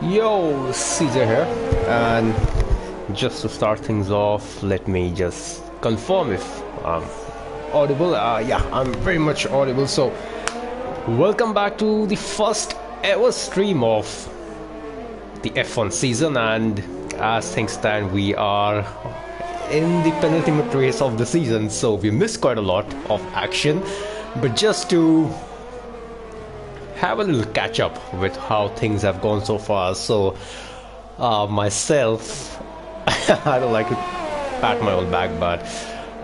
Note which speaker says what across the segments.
Speaker 1: Yo, Caesar here, and just to start things off, let me just confirm if I'm audible. Yeah, I'm very much audible. So, welcome back to the first ever stream of the F1 season, and as things stand, we are in the penultimate race of the season. So we missed quite a lot of action, but just to have a little catch up with how things have gone so far. So myself, I don't like to pat my own back, but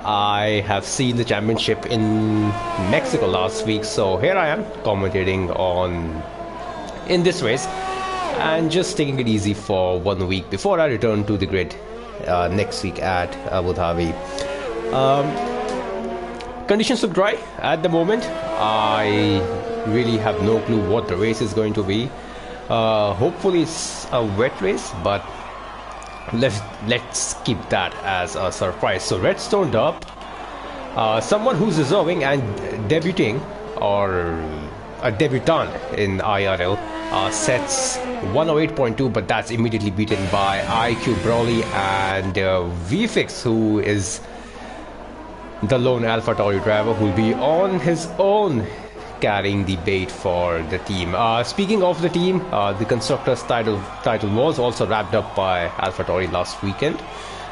Speaker 1: I have seen the championship in Mexico last week, so here I am commentating on in this race and just taking it easy for 1 week before I return to the grid next week at Abu Dhabi. Conditions look dry at the moment. I really have no clue what the race is going to be. Hopefully it's a wet race, but let's keep that as a surprise. So Redstone up, someone who's deserving and debuting, or a debutant in IRL, sets 108.2, but that's immediately beaten by IQ Brawley and VFix, who is the lone AlphaTauri driver who will be on his own carrying the bait for the team. Speaking of the team, the constructors title was also wrapped up by AlphaTauri last weekend.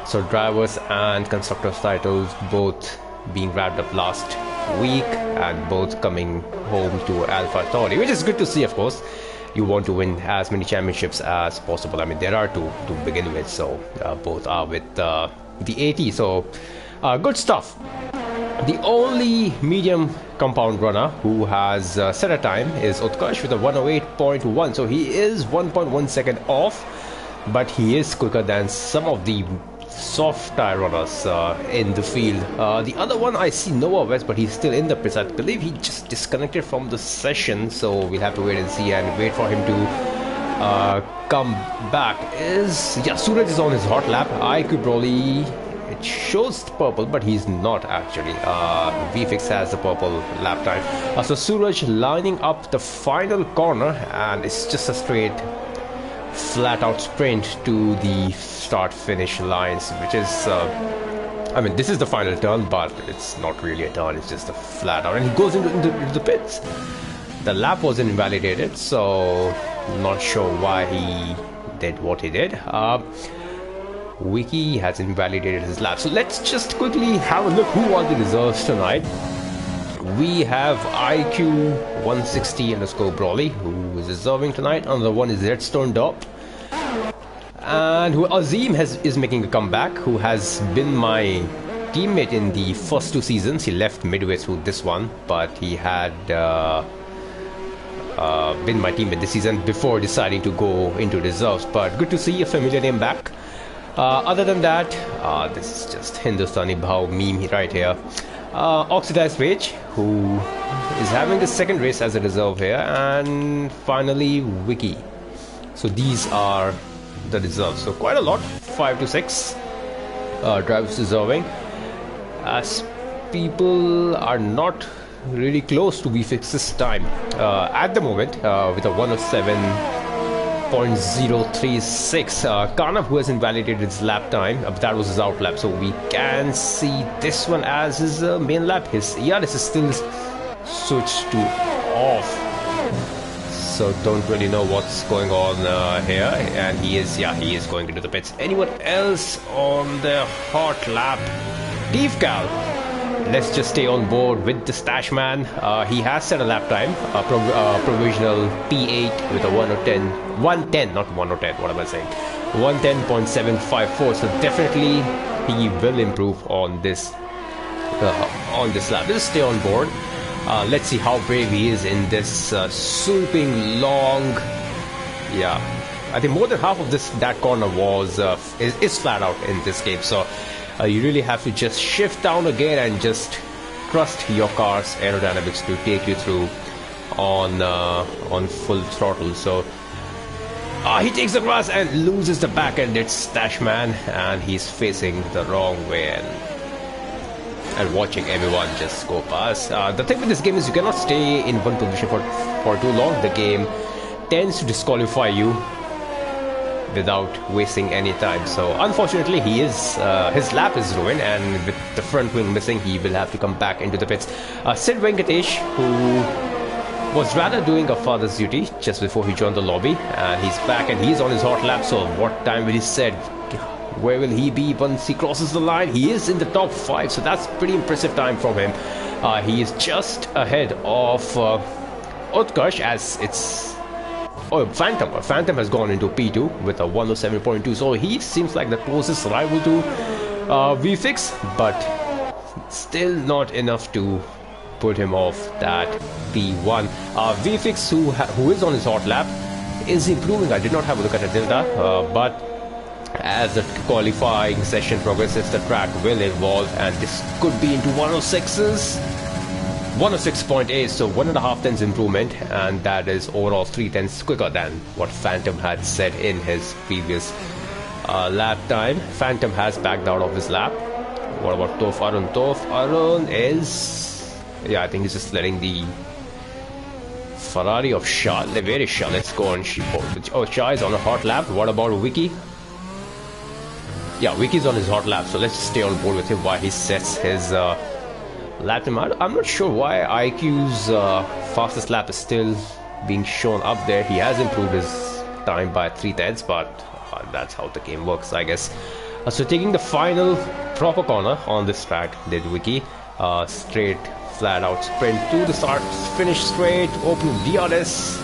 Speaker 1: So drivers and constructors titles both being wrapped up last week and both coming home to AlphaTauri, which is good to see. Of course, you want to win as many championships as possible. I mean, there are two to begin with, so both are with the AT. So good stuff. The only medium compound runner who has set a time is Utkarsh with a 108.1, so he is 1.1 second off, but he is quicker than some of the soft tire runners in the field. The other one, I see Noah West, but he's still in the pits. I believe he just disconnected from the session, so we'll have to wait and see and wait for him to come back. Suraj is on his hot lap. IQ Broly, it shows purple, but he's not actually. VFix has the purple lap time. So Suraj lining up the final corner, and it's just a straight flat out sprint to the start finish lines, which is I mean, this is the final turn, but it's not really a turn, it's just a flat out, and he goes into the pits. The lap wasn't invalidated, so not sure why he did what he did. Wiki has invalidated his lap. So let's just quickly have a look who are the reserves tonight. We have IQ 160 underscore Brawley, who is reserving tonight. Another one is Redstone up, and who Azim is making a comeback, who has been my teammate in the first two seasons. He left midway through this one, but he had been my teammate this season before deciding to go into reserves. But good to see a familiar name back. Other than that, this is just Hindustani Bhav meme right here. Oxidized Rage, who is having the second race as a reserve here, and finally Wiki. So these are the reserves. So quite a lot, 5 to 6 drivers reserving, as people are not really close to VFix's time at the moment, with a 107.036. Karnav, who has invalidated his lap time, that was his out lap, so we can see this one as his main lap. His ERS is still switched to off, so don't really know what's going on here. And he is going into the pits. Anyone else on the hot lap? Deefcal, let's just stay on board with the stash man. He has set a lap time, provisional P8 with a 110, not 110, what am I saying? 110.754. So definitely he will improve on this lap. Just stay on board. Let's see how brave he is in this swooping long. Yeah, I think more than half of that corner is flat out in this game. So you really have to just shift down again and just trust your car's aerodynamics to take you through on full throttle. So he takes the grass and loses the back end. It's Stash Man, and he's facing the wrong way and watching everyone just go past. The thing with this game is you cannot stay in one position for too long. The game tends to disqualify you without wasting any time. So unfortunately, his lap is ruined, and with the front wing missing, he will have to come back into the pits. Sid Venkatesh, who was rather doing a father's duty just before he joined the lobby, and he's back and he's on his hot lap. So what time will he set? Where will he be once he crosses the line? He is in the top 5, so that's pretty impressive time from him. He is just ahead of Utkarsh, as it's Phantom. Phantom has gone into P2 with a 107.2, so he seems like the closest rival to VFix, but still not enough to put him off that P1. VFix, who is on his hot lap, is improving. I did not have a look at the data, but as the qualifying session progresses, the track will evolve, and this could be into 106s. 106.8, so 1.5 tenths improvement, and that is overall 3 tenths quicker than what Phantom had said in his previous lap time. Phantom has backed out of his lap. What about Tof Arun? Tof Arun is... yeah, I think he's just letting the Ferrari of Shah. Where is Shah? Let's go on. Oh, Shah is on a hot lap. What about Wiki? Yeah, Wiki's on his hot lap, so let's stay on board with him while he sets his lap time out. I'm not sure why IQ's fastest lap is still being shown up there. He has improved his time by 3 tenths, but that's how the game works, I guess. So taking the final proper corner on this track, did Wiki. Straight, flat out sprint to the start, finish straight, open DRS.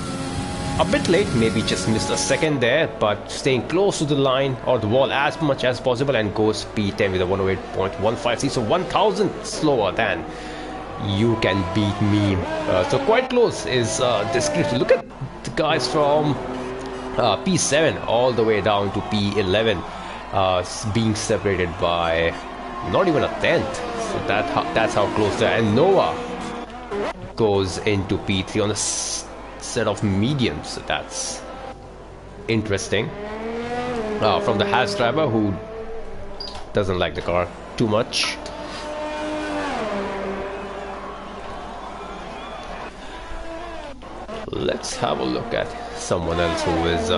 Speaker 1: A bit late, maybe just missed a second there, but staying close to the line or the wall as much as possible, and goes P10 with a 108.153, so 1,000 slower than You Can Beat Me. So quite close is description. Look at the guys from P7 all the way down to P11 being separated by not even a tenth. So that's how close they are. And Noah goes into P3 on a set of mediums, so that's interesting. From the Haas driver, who doesn't like the car too much. Let's have a look at someone else who is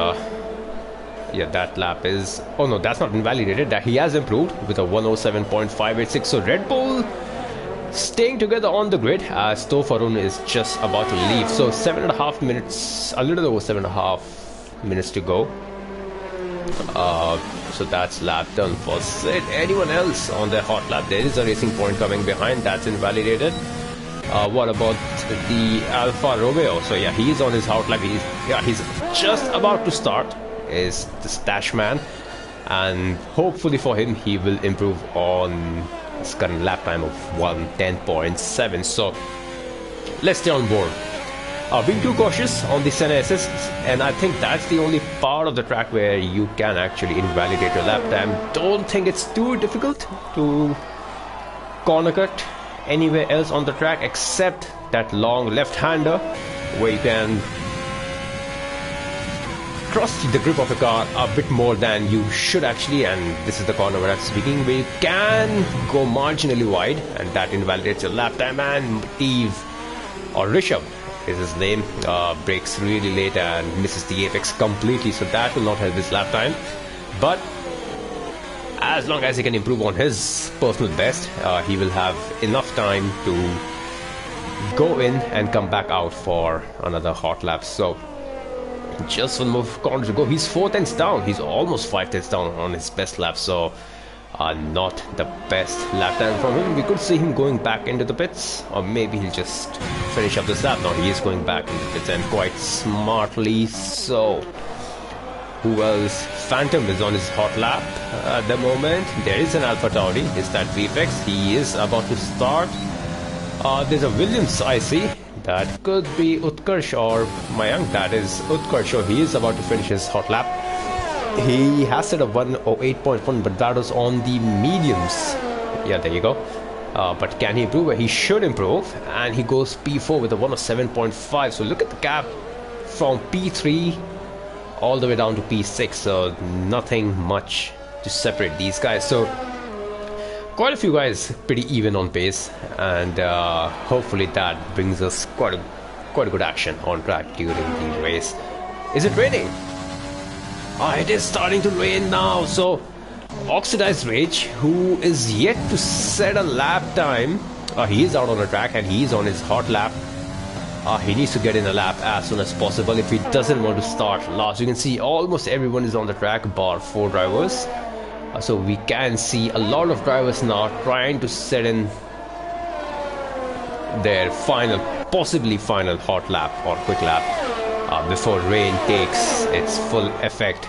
Speaker 1: yeah, that lap is... oh no, that's not invalidated. That he has improved with a 107.586. So Red Bull staying together on the grid as Tof Arun is just about to leave. So 7.5 minutes, a little over 7.5 minutes to go. So that's lap done for Sid. Anyone else on their hot lap? There is a racing point coming behind, that's invalidated. What about the Alfa Romeo? So yeah, he's on his hot lap. He's just about to start, is the stash man, and hopefully for him he will improve on his current lap time of 110.7. so let's stay on board. Being too cautious on the center assists, and I think that's the only part of the track where you can actually invalidate your lap time. Don't think it's too difficult to corner cut anywhere else on the track except that long left-hander where you can cross the grip of the car a bit more than you should actually, and this is the corner where I'm speaking, where you can go marginally wide, and that invalidates your lap time. And Steve, or Rishabh is his name, breaks really late and misses the apex completely, so that will not help his lap time. But as long as he can improve on his personal best, he will have enough time to go in and come back out for another hot lap. So just one more corner to go. He's 4 tenths down. He's almost 5 tenths down on his best lap. So not the best lap time from him. We could see him going back into the pits, or maybe he'll just finish up this lap. No, he is going back into the pits, and quite smartly so. Who else? Phantom is on his hot lap at the moment. There is an Alpha Tauri. Is that VFX? He is about to start. There's a Williams I see. That could be Utkarsh or Mayank. That is Utkarsh. So he is about to finish his hot lap. He has set a 108.1, but that was on the mediums. Yeah, there you go. But can he improve? He should improve. And he goes P4 with a 107.5. So look at the gap from P3 all the way down to P6. So nothing much to separate these guys. So quite a few guys pretty even on pace, and hopefully that brings us quite a good action on track during the race. Is it raining? It is starting to rain now. So Oxidized Rage, who is yet to set a lap time, he is out on the track and he is on his hot lap. He needs to get in a lap as soon as possible if he doesn't want to start last. You can see almost everyone is on the track bar 4 drivers. So we can see a lot of drivers now trying to set in their final, possibly final hot lap or quick lap before rain takes its full effect.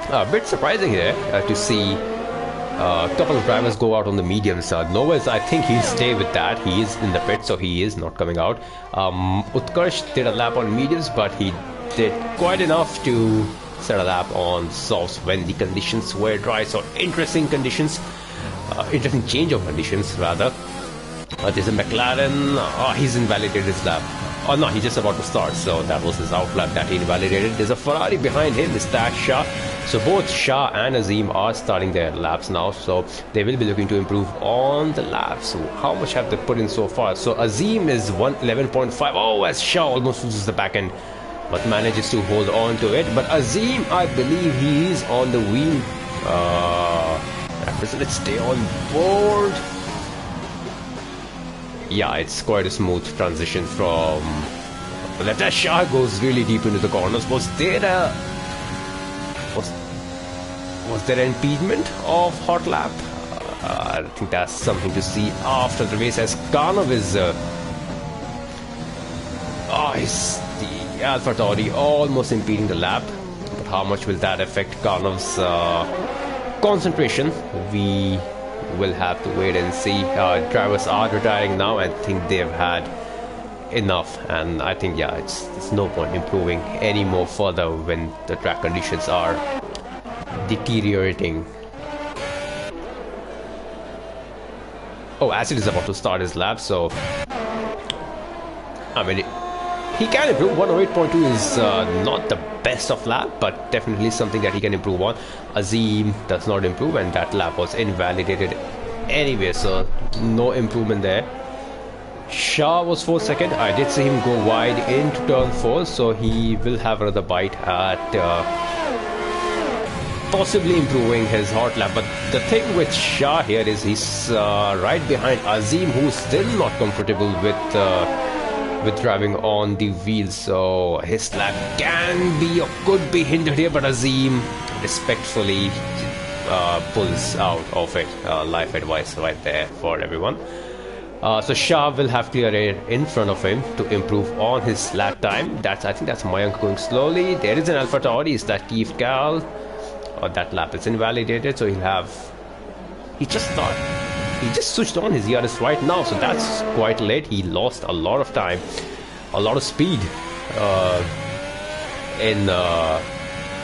Speaker 1: A bit surprising here to see a couple of drivers go out on the mediums. Nova's, I think he'll stay with that. He is in the pit, so he is not coming out. Utkarsh did a lap on mediums, but he did quite enough to set a lap on softs when the conditions were dry. So interesting conditions, interesting change of conditions rather. There's a McLaren. He's invalidated his lap. Oh no, he's just about to start, so that was his out lap that he invalidated. There's a Ferrari behind him, is that Shah. So both Shah and Azim are starting their laps now, so they will be looking to improve on the laps. So how much have they put in so far? So Azim is 111.5. Oh, as Shah almost loses the back end, but manages to hold on to it. But Azim, I believe he is on the wheel. Let's stay on board. Yeah, it's quite a smooth transition from left. As Shah goes really deep into the corners. Was there an impediment of hot lap? I think that's something to see after the race, as Karnov is the Alpha Tauri almost impeding the lap. But how much will that affect Karnov's concentration? We will have to wait and see. Drivers are retiring now. I think they've had enough, and I think it's no point improving any more further when the track conditions are deteriorating. Oh, Acid is about to start his lap, so I mean he can improve. 108.2 is not the best of lap, but definitely something that he can improve on. Azim does not improve, and that lap was invalidated anyway, so no improvement there. Shah was 4th second. I did see him go wide into turn 4, so he will have another bite at possibly improving his hot lap. But the thing with Shah here is he's right behind Azim, who's still not comfortable with driving on the wheels, so his lap can be or could be hindered here, but Azim respectfully pulls out of it. Life advice right there for everyone. So Shah will have clear air in front of him to improve on his lap time. I think that's Mayank going slowly. There is an Alpha Tauri. Is that Steve Cal? That lap is invalidated, so he just switched on his ERS right now, so that's quite late. He lost a lot of time, a lot of speed in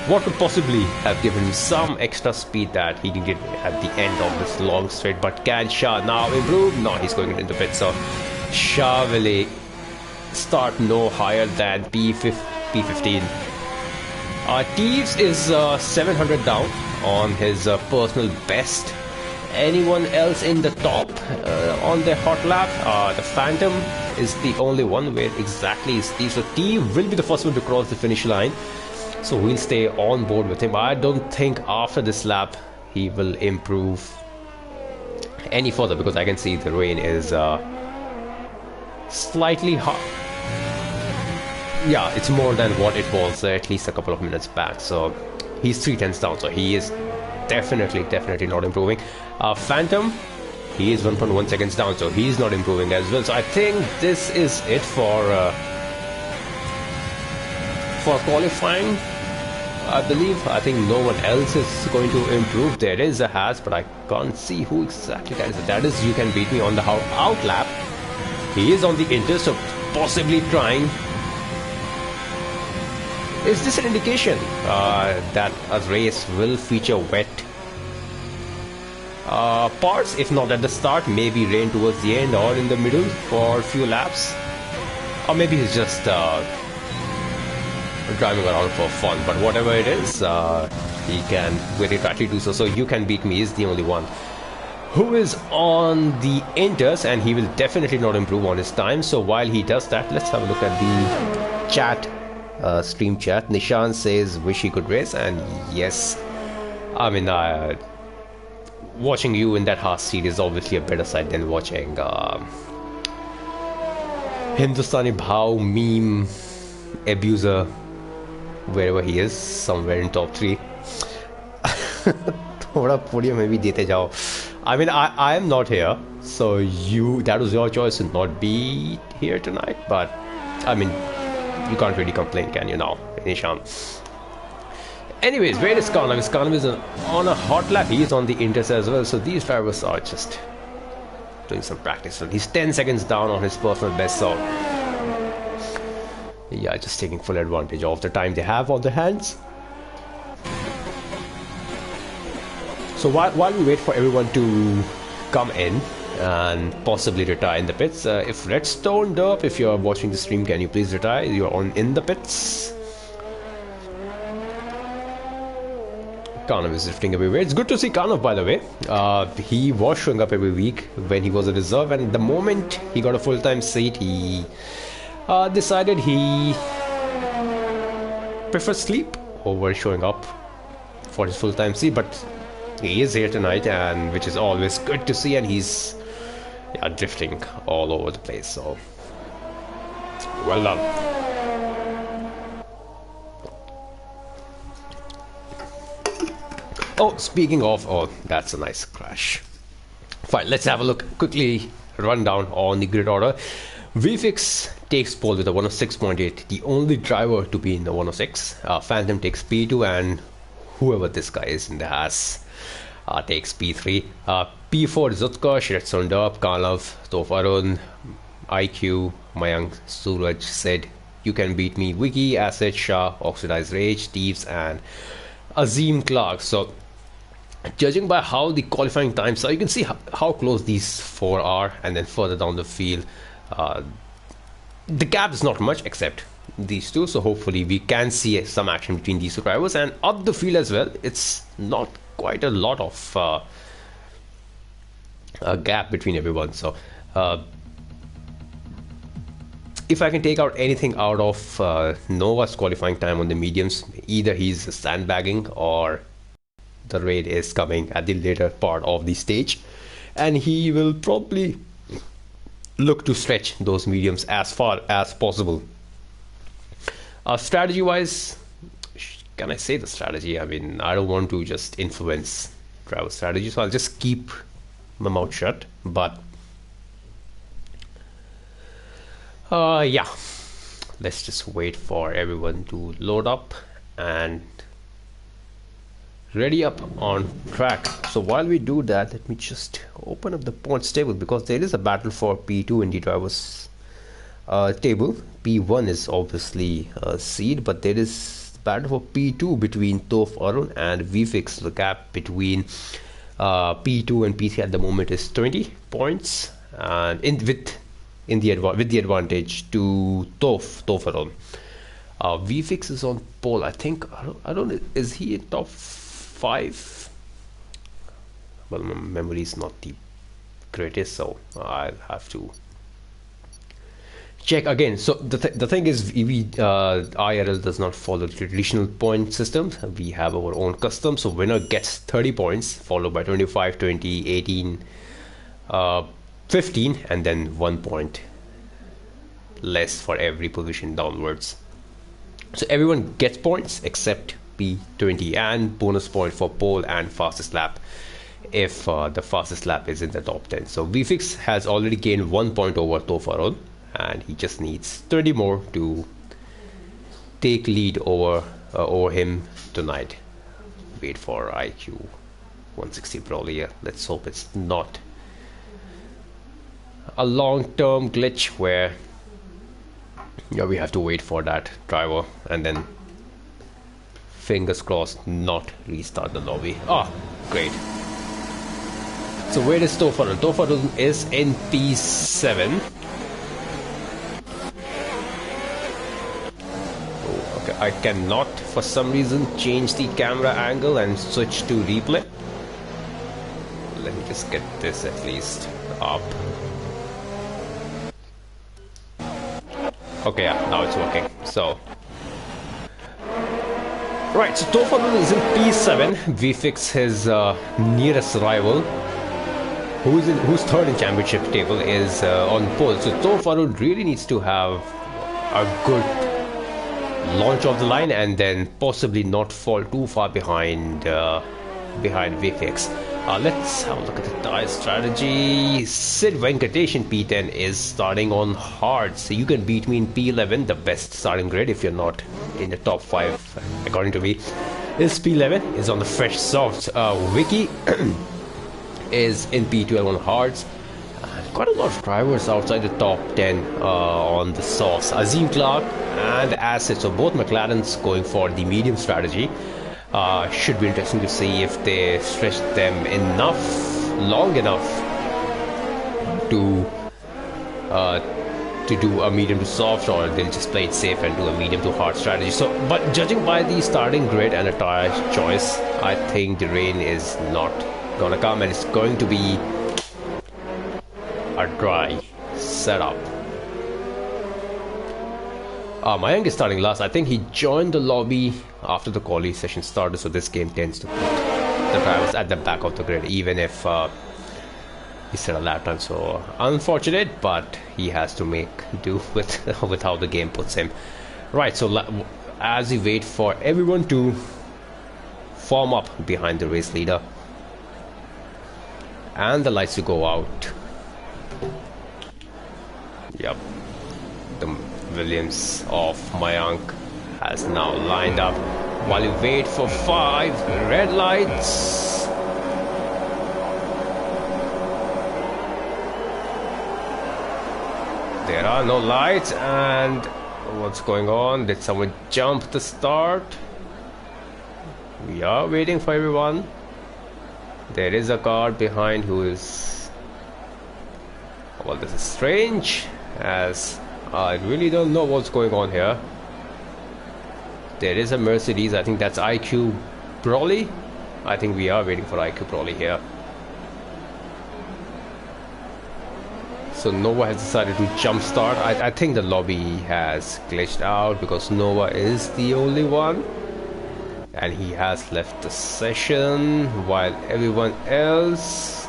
Speaker 1: what could possibly have given him some extra speed that he needed at the end of this long straight. But can Shah now improve? No, he's going into pit, so Shah will start no higher than P15. Teves is 700 down on his personal best. Anyone else in the top on the hot lap? The Phantom is the only one where exactly is Steve. So Steve will be the first one to cross the finish line, so we'll stay on board with him. I don't think after this lap he will improve any further, because I can see the rain is slightly hot. Yeah, it's more than what it was at least a couple of minutes back. So he's 3/10 down, so he is definitely not improving. Phantom, he is 1.1 seconds down, so he's not improving as well. So I think this is it for qualifying. I think no one else is going to improve. There is a Haas, but I can't see who exactly that is. That is You Can Beat Me on the out lap. He is on the inter, so possibly trying. Is this an indication that a race will feature wet parts? If not at the start, maybe rain towards the end or in the middle for a few laps, or maybe he's just driving around for fun. But whatever it is, he can very rightly do so. So You Can Beat Me is the only one who is on the inters, and he will definitely not improve on his time. So while he does that, let's have a look at the chat stream chat. Nishan says wish he could race, and yes, I mean, watching you in that Haas seat is obviously a better sight than watching Hindustani Bhav meme abuser wherever he is, somewhere in top 3. थोड़ा podium में भी देते जाओ. I mean, I am not here, so that was your choice to not be here tonight, but I mean, you can't really complain, can you now, Nishan? Anyways, where is Karnav? Karnav is on a hot lap. He is on the Inters as well, so these drivers are just doing some practice. So he's 10 seconds down on his personal best, so yeah, just taking full advantage of the time they have on their hands. So while we wait for everyone to come in and possibly retire in the pits, if Redstone Derp, if you're watching the stream, can you please retire? You're in the pits. Karnav is drifting everywhere. It's good to see Karnav, by the way. He was showing up every week when he was a reserve, and the moment he got a full-time seat, he decided he prefers sleep over showing up for his full-time seat. But he is here tonight, and which is always good to see, and he's drifting all over the place. So well done. Oh, speaking of, oh, that's a nice crash. Fine, let's have a look, quickly run down on the grid order. VFix takes pole with a 106.8, the only driver to be in the 106. Phantom takes P2, and whoever this guy is in the Haas takes P3. P4 is Utkarsh, Redstone Derp, Karnav, Tof Arun, IQ, Mayank, Suraj said, you can beat me, Wiki, Acid, Shah, Oxidized Rage, Thieves, and Azim Clark. So judging by how the qualifying times are, you can see how close these 4 are, and then further down the field the gap is not much except these 2, so hopefully we can see some action between these 2 drivers. And up the field as well, it's not quite a lot of a gap between everyone. So if I can take out anything out of Nova's qualifying time on the mediums, either he's sandbagging or the raid is coming at the later part of the stage, and he will probably look to stretch those mediums as far as possible. Strategy wise, can I say the strategy? I mean, I don't want to just influence driver strategy, so I'll just keep my mouth shut. But yeah, let's just wait for everyone to load up and ready up on track. So while we do that, let me just open up the points table, because there is a battle for P2 in the drivers table. P1 is obviously a seed, but there is battle for P2 between Tof Arun and VFix. The gap between P2 and P3 at the moment is 20 points, and with the advantage to Tof Arun. VFix is on pole. I think, I don't know, is he in top 5? Well, my memory is not the greatest, so I'll have to check again. So the thing is, IRL does not follow the traditional point system. We have our own custom. So winner gets 30 points, followed by 25, 20, 18, 15, and then 1 point less for every position downwards. So everyone gets points except P20, and bonus point for pole and fastest lap if the fastest lap is in the top 10. So VFix has already gained 1 point over Tof Arun, and he just needs 30 more to take lead over him tonight. Wait for IQ 160 probably. Yeah, let's hope it's not a long-term glitch where we have to wait for that driver and then, fingers crossed, not restart the lobby. Ah, great. So where is Tof Arun? Tof Arun is in P7. Oh, okay, I cannot for some reason change the camera angle and switch to replay. Let me just get this at least up. Okay, yeah, now it's working. So Right, so Tofarul is in P7. VFix, his nearest rival, who's third in championship table, is on pole. So Tofarul really needs to have a good launch of the line and then possibly not fall too far behind VFX. Let's have a look at the tire strategy. Sid Venkatesh in P10 is starting on hard, so you can beat me in P11, the best starting grid if you're not in the top 5 according to me. Is P11 is on the fresh softs. Vicky is in P12 on hards. Quite a lot of drivers outside the top 10 on the softs. Azim Clark and Acid, so both McLarens going for the medium strategy. Should be interesting to see if they stretch them long enough to do a medium to soft, or they'll just play it safe and do a medium to hard strategy. So, but judging by the starting grid and a tire choice, I think the rain is not gonna come, and it's going to be a dry setup. Mayank is starting last. I think he joined the lobby after the quali session started, so this game tends to put the drivers at the back of the grid, even if he set a lap time. So unfortunate, but he has to make do with how the game puts him. Right, so as we wait for everyone to form up behind the race leader and the lights to go out. Yep, the Williams of Mayank has now lined up while you wait for 5 red lights. There are no lights, and what's going on? Did someone jump the start? We are waiting for everyone. There is a car behind who is... Well, this is strange, as I really don't know what's going on here. There is a Mercedes, I think that's IQ Brawley. I think we are waiting for IQ Brawley here. So Nova has decided to jump start. I think the lobby has glitched out because Nova is the only one, and he has left the session while everyone else...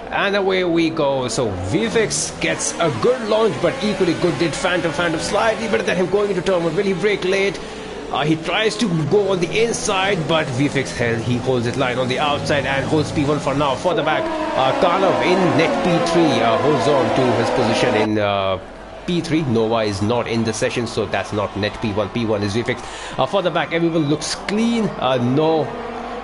Speaker 1: And away we go. So VFX gets a good launch, but equally good did Phantom slightly better than him going into turn 1. Will he break late? He tries to go on the inside, but VFX he holds his line on the outside and holds P1 for now. For the back, Karnav in net P3 holds on to his position in P3. Nova is not in the session, so that's not net P1. P1 is VFX. For the back, everyone looks clean. No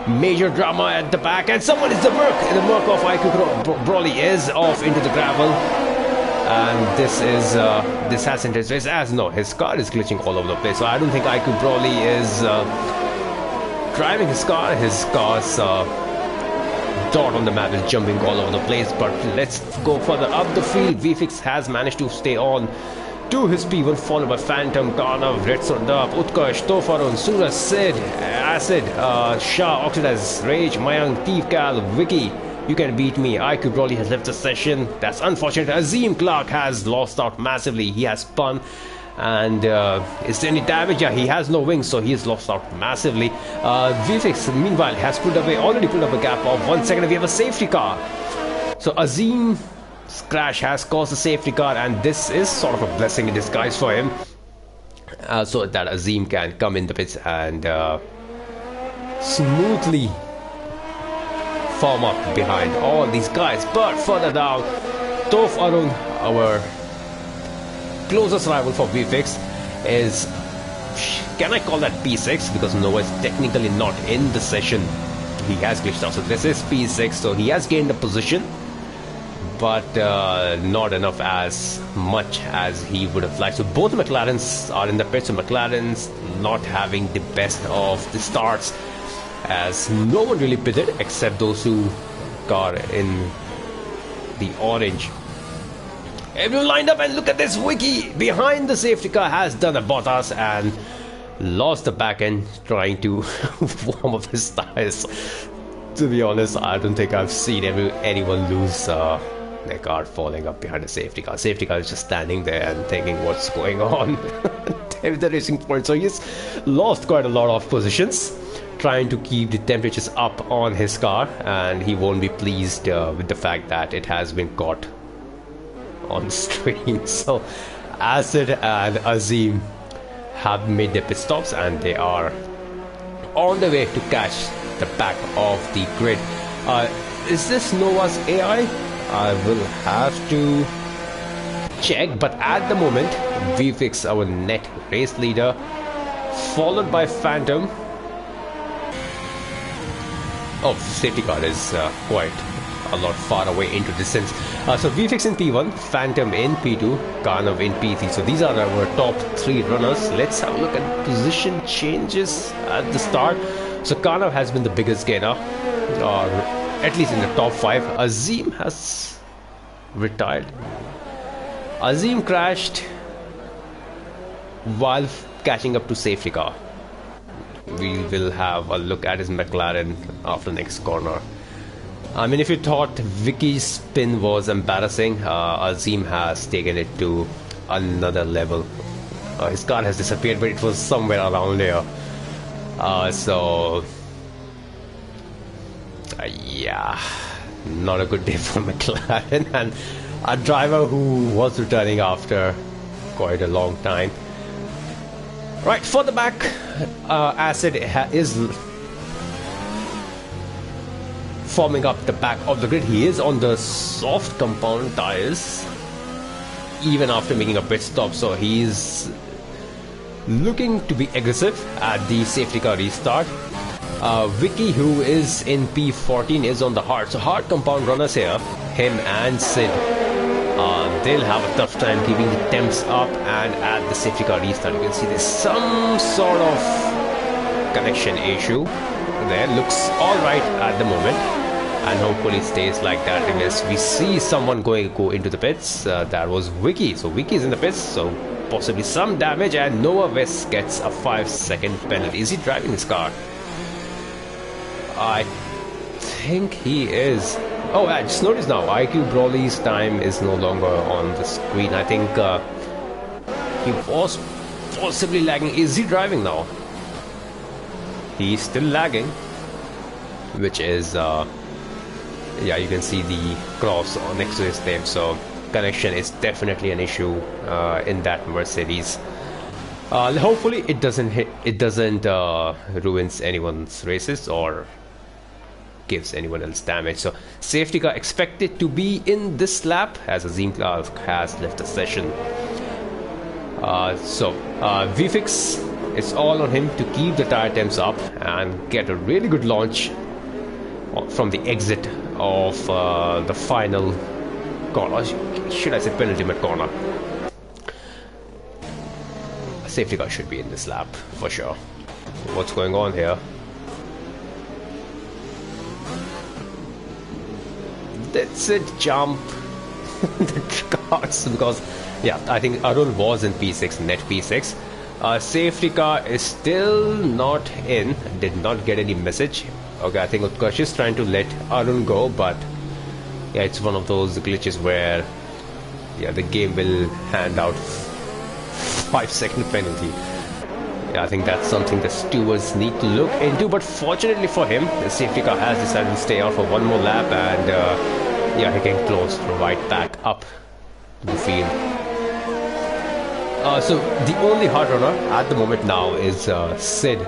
Speaker 1: major drama at the back, and someone is the Merc. The Merc of IQ Brawley is off into the gravel, and this has ended his race. As no, his car is glitching all over the place, so I don't think IQ Brawley is driving his car. His car's dot on the map is jumping all over the place. But let's go further up the field. VFX has managed to stay on to his P1, followed by Phantom, Karnav, Red Sundap, Utkarsh, Tofarun, Suraj, Sid, Acid, Shah, Oxidize, Rage, Mayank, Thief Cal, Vicky. You can beat me. IQ Brawley has left the session. That's unfortunate. Azim Clark has lost out massively. He has spun. And is there any damage? Yeah, he has no wings, so he has lost out massively. VFX, meanwhile, has already put up a gap of 1 second. We have a safety car. So Azim... crash has caused a safety car, and this is sort of a blessing in disguise for him, so that Azim can come in the pits and smoothly form up behind all these guys. But further down, Tof Arun, our closest rival for VFX, is, can I call that P6, because Nova is technically not in the session. He has glitched out, so this is P6, so he has gained a position, but not enough as much as he would have liked. So both McLarens are in the pit, so McLarens not having the best of the starts, as no one really pitted except those who got in the orange. Everyone lined up, and look at this. Wiki behind the safety car has done a Bottas and lost the back end trying to warm up his tires. To be honest, I don't think I've seen anyone lose their car falling up behind a safety car. Safety car is just standing there and thinking what's going on. with the racing point. So he's lost quite a lot of positions trying to keep the temperatures up on his car, and he won't be pleased with the fact that it has been caught on screen. So Acid and Azim have made their pit stops, and they are on the way to catch the back of the grid. Is this Nova's AI? I will have to check, but at the moment VFix, our net race leader, followed by Phantom. Oh, safety car is quite a lot far away into distance. So VFix in P1, Phantom in P2, Karnav in P3. So these are our top 3 runners. Let's have a look at position changes at the start. So Karnav has been the biggest gainer, or at least in the top 5. Azim has retired. Azim crashed while catching up to safety car. We will have a look at his McLaren after next corner. I mean, if you thought Vicky's spin was embarrassing, Azim has taken it to another level. His car has disappeared, but it was somewhere around there. Yeah, not a good day for McLaren, and a driver who was returning after quite a long time. Right, further back, Acid is forming up the back of the grid. He is on the soft compound tires even after making a pit stop, so he's looking to be aggressive at the safety car restart. Vicky, who is in P14, is on the hard. So hard compound runners here, him and Sid, they'll have a tough time keeping the temps up, and at the safety car restart you can see there's some sort of connection issue there. Looks alright at the moment, and hopefully it stays like that unless we see someone go into the pits. That was Vicky. So Vicky's in the pits, so possibly some damage, and Noah West gets a 5-second penalty. Is he driving his car? I think he is. Oh, I just noticed now IQ Brawley's time is no longer on the screen. I think he was possibly lagging. Is he driving now? He's still lagging, which is yeah, you can see the cross next to his name. So connection is definitely an issue in that Mercedes. Hopefully it doesn't ruins anyone's races or gives anyone else damage. So safety car expected to be in this lap as Azim has left the session. VFix, it's all on him to keep the tire temps up and get a really good launch from the exit of the final corner. Should I say penultimate corner? Safety car should be in this lap for sure. What's going on here? That's it, jump the cars, because yeah, I think Arun was in P6, net P6. Safety car is still not in, did not get any message. Okay, I think Utkarsh is trying to let Arun go, but yeah, it's one of those glitches where yeah, the game will hand out 5-second penalty. Yeah, I think that's something the stewards need to look into, but fortunately for him, the safety car has decided to stay out for one more lap, and yeah, he can close right back up to the field. So the only hard runner at the moment now is Sid.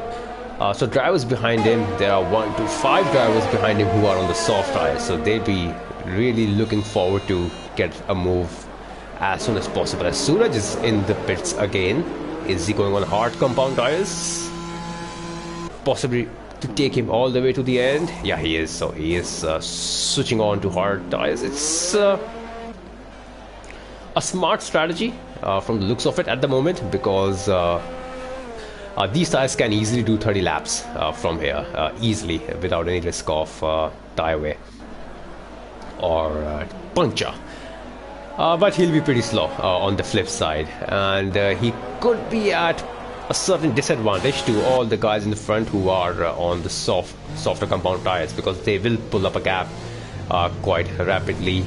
Speaker 1: So drivers behind him, there are 1 to 5 drivers behind him who are on the soft tires, so they'll be really looking forward to get a move as soon as possible. As Suraj is in the pits again. Is he going on hard compound tires? Possibly to take him all the way to the end? Yeah, he is. So he is switching on to hard tires. It's a smart strategy from the looks of it at the moment, because these tires can easily do 30 laps from here, easily, without any risk of tire wear or puncture. But he'll be pretty slow on the flip side, and he could be at a certain disadvantage to all the guys in the front who are on the softer compound tires, because they will pull up a gap quite rapidly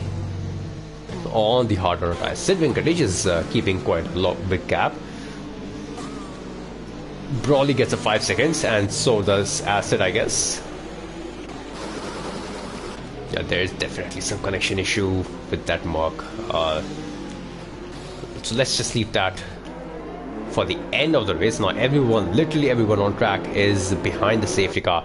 Speaker 1: on the harder tires. Sid Venkatesh is keeping quite a big gap. Brawley gets a 5 seconds, and so does Acid, I guess. Yeah, there's definitely some connection issue with that mark. So let's just leave that for the end of the race. Now everyone, literally everyone on track is behind the safety car,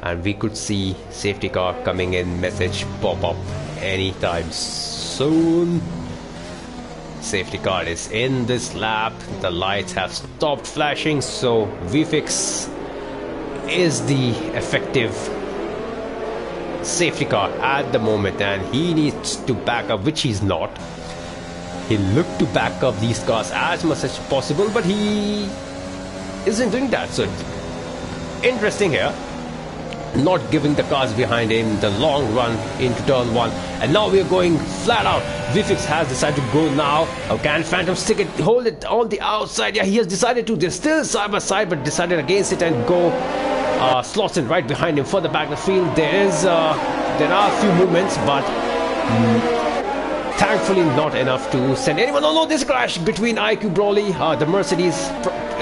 Speaker 1: and we could see safety car coming in message pop up anytime soon. Safety car is in this lap. The lights have stopped flashing, so VFix is the effective safety car at the moment, and he needs to back up, which he's not. He looked to back up these cars as much as possible, but he isn't doing that. So interesting here, not giving the cars behind him the long run into turn 1, and now we're going flat out. VFix has decided to go now. Can Phantom stick it, hold it on the outside? Yeah, he has decided to. They're still side by side, but decided against it and go. Slots in right behind him further back the field. There are a few movements, but thankfully not enough to send anyone. Oh no, this crash between IQ Brawley, the Mercedes.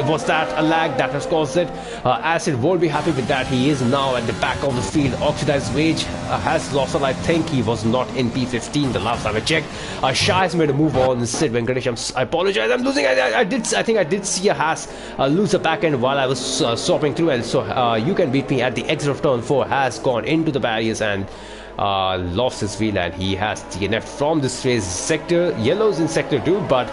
Speaker 1: Was that a lag that has caused it? Acid won't be happy with that. He is now at the back of the field. Oxidized Rage has lost it. I think he was not in P15 the last time I checked. Shah has made a move on Sid Venkatesh. I apologize, I'm losing. I think I did see a Haas lose the back end while I was swapping through, and so you can beat me at the exit of turn 4 has gone into the barriers and lost his wheel, and he has DNF from this race. Sector yellows in sector 2, but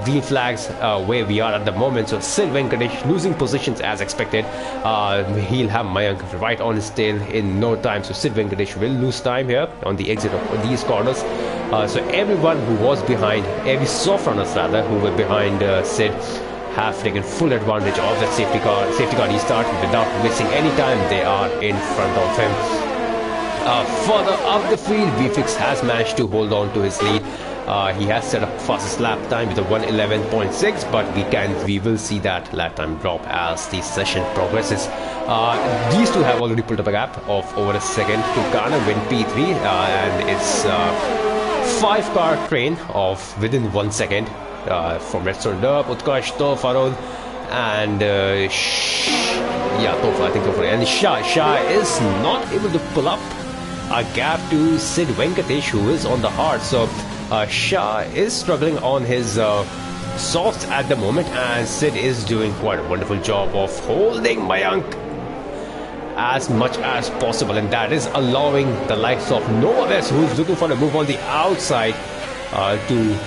Speaker 1: green flags where we are at the moment. So Sid Venkatesh losing positions as expected. He'll have Mayank right on his tail in no time, so Sid Venkatesh will lose time here on the exit of these corners. So everyone who was behind, every soft runners rather, who were behind Sid, have taken full advantage of that safety car restart without wasting any time. They are in front of him. Further up the field, VFix has managed to hold on to his lead. He has set up fastest lap time with a 1:11.6, but we will see that lap time drop as the session progresses. These two have already pulled up a gap of over a second to Ghana win P3, and it's 5-car train of within 1 second from Redstone Derp, Utkarsh, Farod, and Tofa, I think Tofa, and Shah is not able to pull up a gap to Sid Venkatesh, who is on the hard. So Shah is struggling on his softs at the moment, and Sid is doing quite a wonderful job of holding Mayank as much as possible, and that is allowing the likes of Nova West, who's looking for a move on the outside, to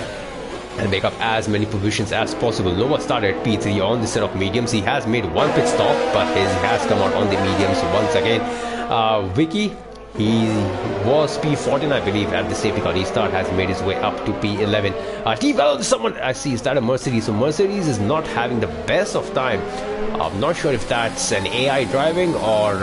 Speaker 1: make up as many positions as possible. Nova started P3 on the set of mediums. He has made one pit stop, but he has come out on the mediums once again. Vicky, he was P14, I believe, at the safety car restart, has made his way up to P11. T-Well, someone I see, is that a Mercedes? So Mercedes is not having the best of time. I'm not sure if that's an AI driving or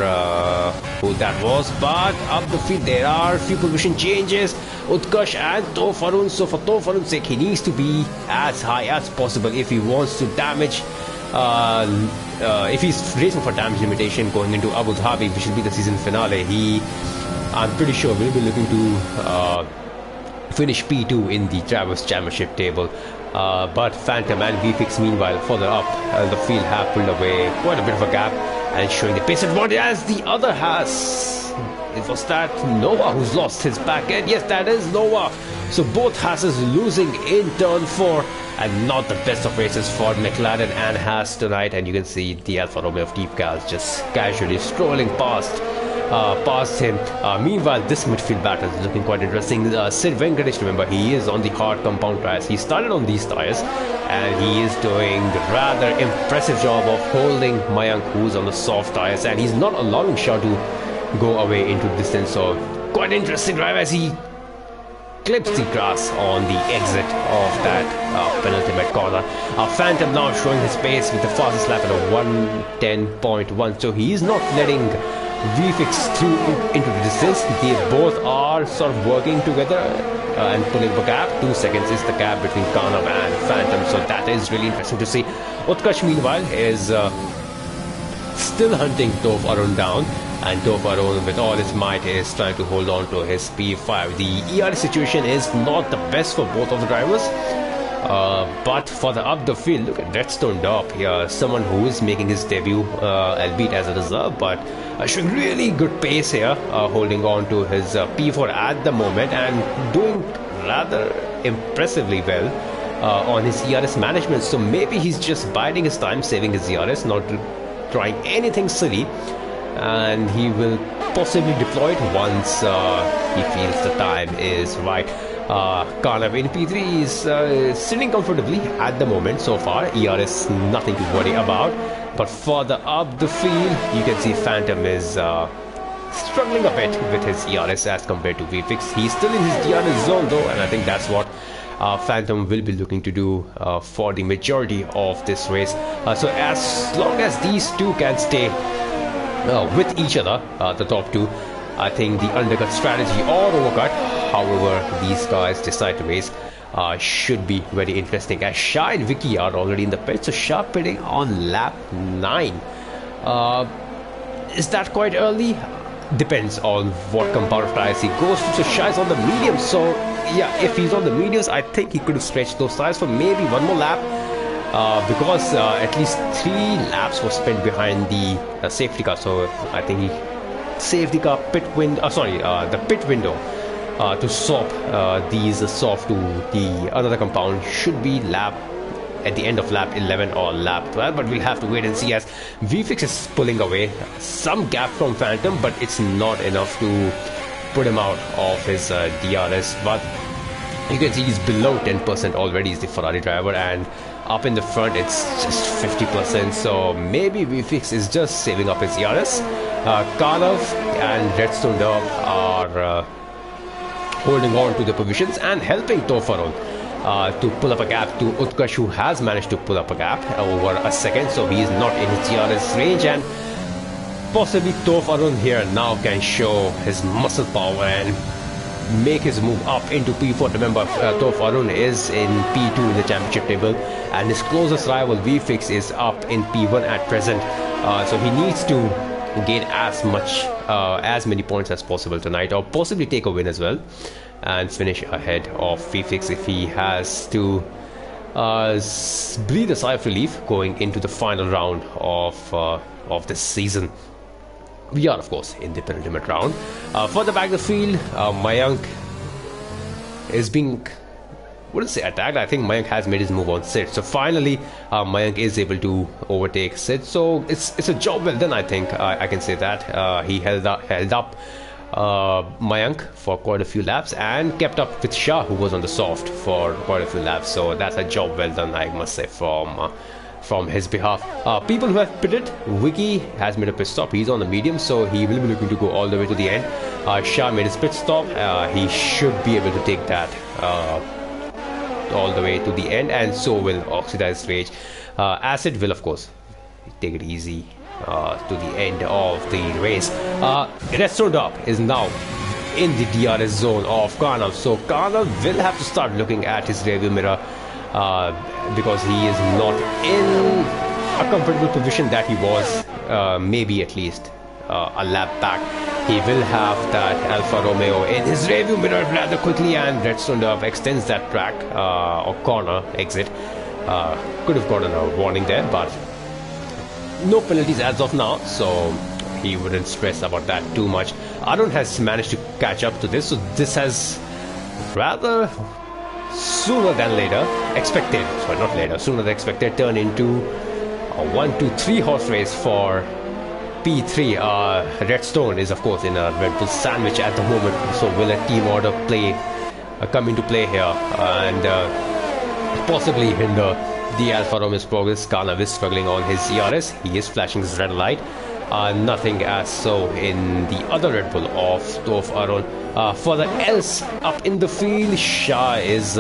Speaker 1: who that was, but up the field there are a few position changes. Utkarsh and Tofarun. So for Tofarun's sake, he needs to be as high as possible if he wants to damage. If he's racing for damage limitation going into Abu Dhabi, which will be the season finale, I'm pretty sure will be looking to finish P2 in the Drivers' Championship table. But Phantom and VFix meanwhile further up the field have pulled away quite a bit of a gap and showing the pace advantage as the other has. It was that Nova who's lost his back end. Yes, that is Nova. So both Hasses losing in turn 4, and not the best of races for McLaren and Haas tonight. And you can see the Alfa Romeo of Deep Cals just casually strolling past him. Meanwhile, this midfield battle is looking quite interesting. Sid Venkatesh, remember, he is on the hard compound tires. He started on these tires, and he is doing a rather impressive job of holding Mayank, who's on the soft tires, and he's not allowing Shah to go away into distance. So quite interesting drive as he clips the grass on the exit of that penultimate corner. Phantom now showing his pace with the fastest lap at a 1:10.1. So he is not letting VFix through into the distance. They both are sort of working together and pulling up a gap. 2 seconds is the gap between Karnav and Phantom. So that is really interesting to see. Utkarsh meanwhile is still hunting Toph Arun down, and Toph Arun with all his might is trying to hold on to his P5. The ER situation is not the best for both of the drivers. But for the up the field, look at Redstone Dop here, someone who is making his debut, albeit as a reserve, but showing really good pace here, holding on to his P4 at the moment and doing rather impressively well on his ERS management. So maybe he's just biding his time, saving his ERS, not trying anything silly, and he will possibly deploy it once he feels the time is right. Karnav in P3 is sitting comfortably at the moment so far. ERS nothing to worry about, but further up the field you can see Phantom is struggling a bit with his ERS as compared to VFix. He's still in his DRS zone though, and I think that's what Phantom will be looking to do for the majority of this race. So as long as these two can stay with each other, the top two, I think the undercut strategy or overcut, however these guys decide to race, should be very interesting. As Shah and Vicky are already in the pit, so Shah pitting on lap 9. Is that quite early? Depends on what compound of tires he goes to. So Shah is on the medium, so yeah, if he's on the mediums, I think he could have stretched those tires for maybe one more lap, because at least 3 laps were spent behind the safety car. So I think he saved the car pit window, the pit window, to swap these soft to the another compound. Should be at the end of lap 11 or lap 12, but we'll have to wait and see, as VFix is pulling away some gap from Phantom, but it's not enough to put him out of his DRS. But you can see he's below 10% already, is the Ferrari driver, and up in the front it's just 50%. So maybe VFix is just saving up his ERS. Karnav and Redstone Dub are holding on to the positions and helping Tofaron to pull up a gap to Utkarsh, who has managed to pull up a gap over a second, so he is not in his DRS range, and possibly Tofaron here now can show his muscle power and make his move up into P4. Remember, Tofaron is in P2 in the championship table, and his closest rival VFix is up in P1 at present, so he needs to gain as many points as possible tonight, or possibly take a win as well and finish ahead of VFix if he has to breathe a sigh of relief going into the final round of this season. We are, of course, in the penultimate round. Further back the field, Mayank is being, wouldn't say attacked. I think Mayank has made his move on Sid. So finally, Mayank is able to overtake Sid. So it's a job well done, I think. I can say that. He held up Mayank for quite a few laps and kept up with Shah, who was on the soft for quite a few laps. So that's a job well done, I must say, from his behalf. People who have pitted, Vicky has made a pit stop. He's on the medium, so he will be looking to go all the way to the end. Shah made his pit stop. He should be able to take that all the way to the end, and so will Oxidized Rage. Acid will, of course, take it easy to the end of the race. Redstone Dop is now in the DRS zone of Karnav, so Karnav will have to start looking at his rearview mirror, because he is not in a comfortable position that he was maybe at least a lap back. He will have that Alfa Romeo in his rearview mirror rather quickly, and Redstone Dub extends that track or corner exit. Could have gotten a warning there, but no penalties as of now, so he wouldn't stress about that too much. Arun has managed to catch up to this, so this has rather sooner than later expected, sorry, not later, sooner than expected, turn into a 1-2-3 horse race for P3. Redstone is, of course, in a Red Bull sandwich at the moment, so will a team order come into play here and possibly hinder the Alfa Romeo's progress? Karnav is struggling on his ERS. He is flashing his red light. Nothing as so in the other Red Bull of Toph Arun. Further else up in the field, Shah is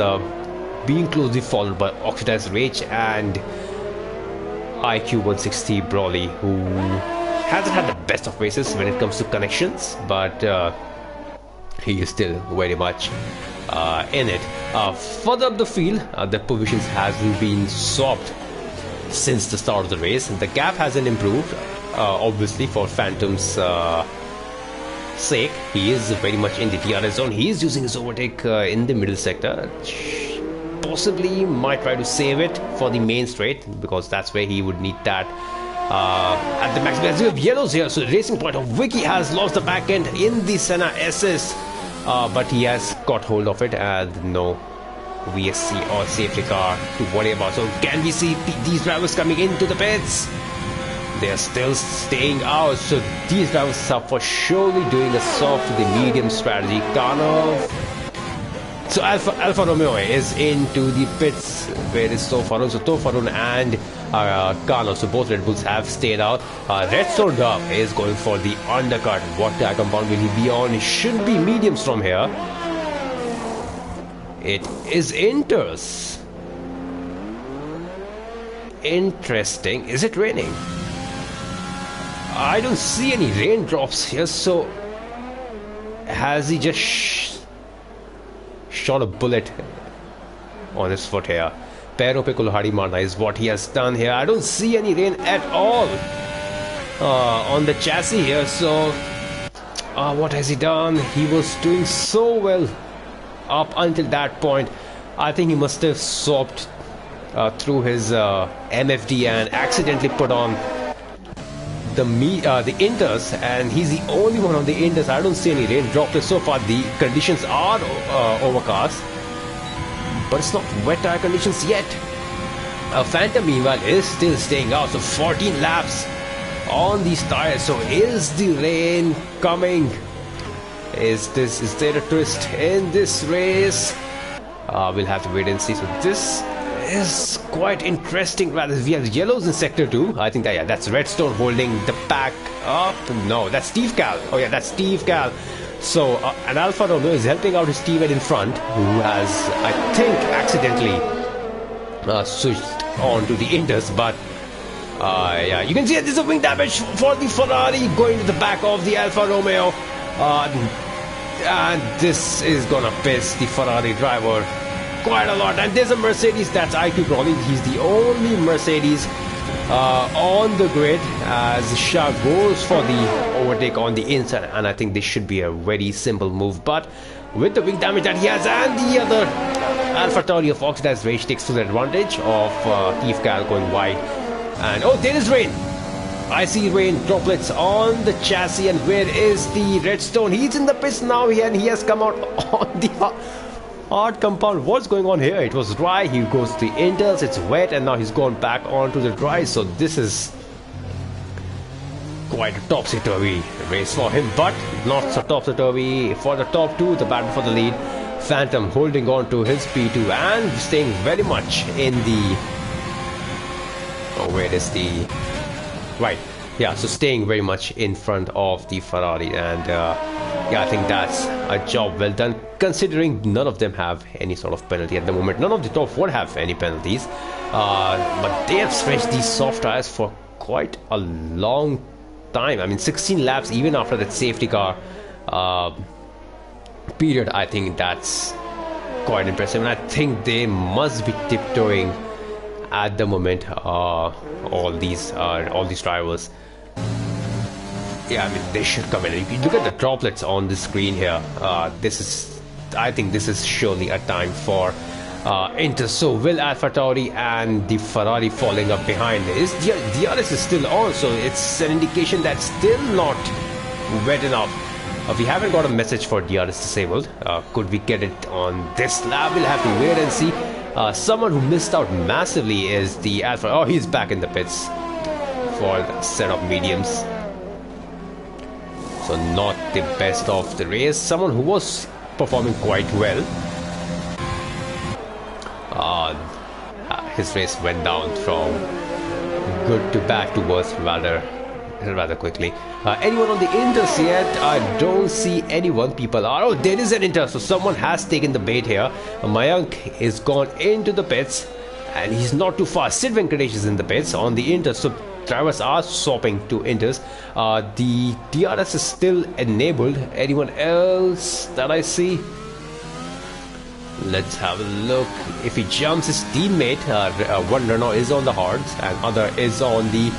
Speaker 1: being closely followed by Oxidized Rage and IQ 160 Brawley, who hasn't had the best of races when it comes to connections, but he is still very much in it. Further up the field, the positions hasn't been swapped since the start of the race. The gap hasn't improved, obviously, for Phantom's sake. He is very much in the DRS zone. He is using his overtake in the middle sector. possibly might try to save it for the main straight, because that's where he would need that at the max. We have yellows here, so racing point of Vicky has lost the back end in the Senna SS, but he has got hold of it, and no VSC or safety car to worry about. So can we see these drivers coming into the pits? They are still staying out, so these drivers are for surely doing a soft to the medium strategy. Kind of. So Alfa Romeo is into the pits. Where is Tofarun? So Tofarun and Carlos, so both Red Bulls have stayed out. Redstone Dub is going for the undercut. What tire compound will he be on? It should be mediums from here. It is Inters. Interesting. Is it raining? I don't see any raindrops here, so has he just shot a bullet on his foot here? Pero pe kulhari marna is what he has done here. I don't see any rain at all on the chassis here, so what has he done? He was doing so well up until that point. I think he must have swapped through his MFD and accidentally put on the Inters, and he's the only one on the Inters. I don't see any rain droplets so far. The conditions are overcast, but it's not wet tire conditions yet. Phantom meanwhile is still staying out, so 14 laps on these tires. So is the rain coming? Is there a twist in this race? We'll have to wait and see. So this is quite interesting. Rather, we have yellows in sector 2. I think that, yeah, that's Redstone holding the pack up. No, that's Steve Cal. Oh yeah, that's Steve Cal. So and Alfa Romeo is helping out his teammate in front, who has, I think, accidentally switched on to the Inters. But yeah, you can see there's a wing damage for the Ferrari going to the back of the Alfa Romeo, and this is gonna piss the Ferrari driver quite a lot. And there's a Mercedes, that's IQ Crawley. He's the only Mercedes on the grid as Shah goes for the overtake on the inside, and I think this should be a very simple move. But with the wing damage that he has and the other AlphaTauri of Oxidized Rage takes full advantage of Thief Cal going wide. And oh, there is rain. I see rain droplets on the chassis. And where is the Redstone? He's in the pits now, and he has come out on the hard compound. What's going on here? It was dry, he goes to the Inters, it's wet, and now he's gone back onto the dry. So this is quite a topsy-turvy race for him, but not so topsy-turvy for the top two. The battle for the lead, Phantom holding on to his P2 and staying very much in the where is the right, yeah, so staying very much in front of the Ferrari. And yeah, I think that's a job well done, considering none of them have any sort of penalty at the moment. None of the top four have any penalties, but they have stretched these soft tires for quite a long time. I mean, 16 laps even after that safety car period. I think that's quite impressive, and I think they must be tiptoeing at the moment, all these drivers. Yeah, I mean, they should come in. If you look at the droplets on the screen here, I think this is surely a time for Inter. So will AlphaTauri and the Ferrari falling up behind? DRS is still on, so it's an indication that's still not wet enough. We haven't got a message for DRS disabled. Could we get it on this lap? We'll have to wait and see. Someone who missed out massively is the Alpha. Oh, he's back in the pits for the set of mediums. So not the best of the race. Someone who was performing quite well. His race went down from good to bad to worse rather quickly. Anyone on the Inters yet? I don't see anyone. People are... Oh, there is an Inter. So someone has taken the bait here. Mayank is gone into the pits, and he's not too far. Sid Venkatesh is in the pits on the Inters. So drivers are swapping to Inters. The DRS is still enabled. Anyone else that I see? Let's have a look. If he jumps, his teammate, one runner is on the hards and other is on the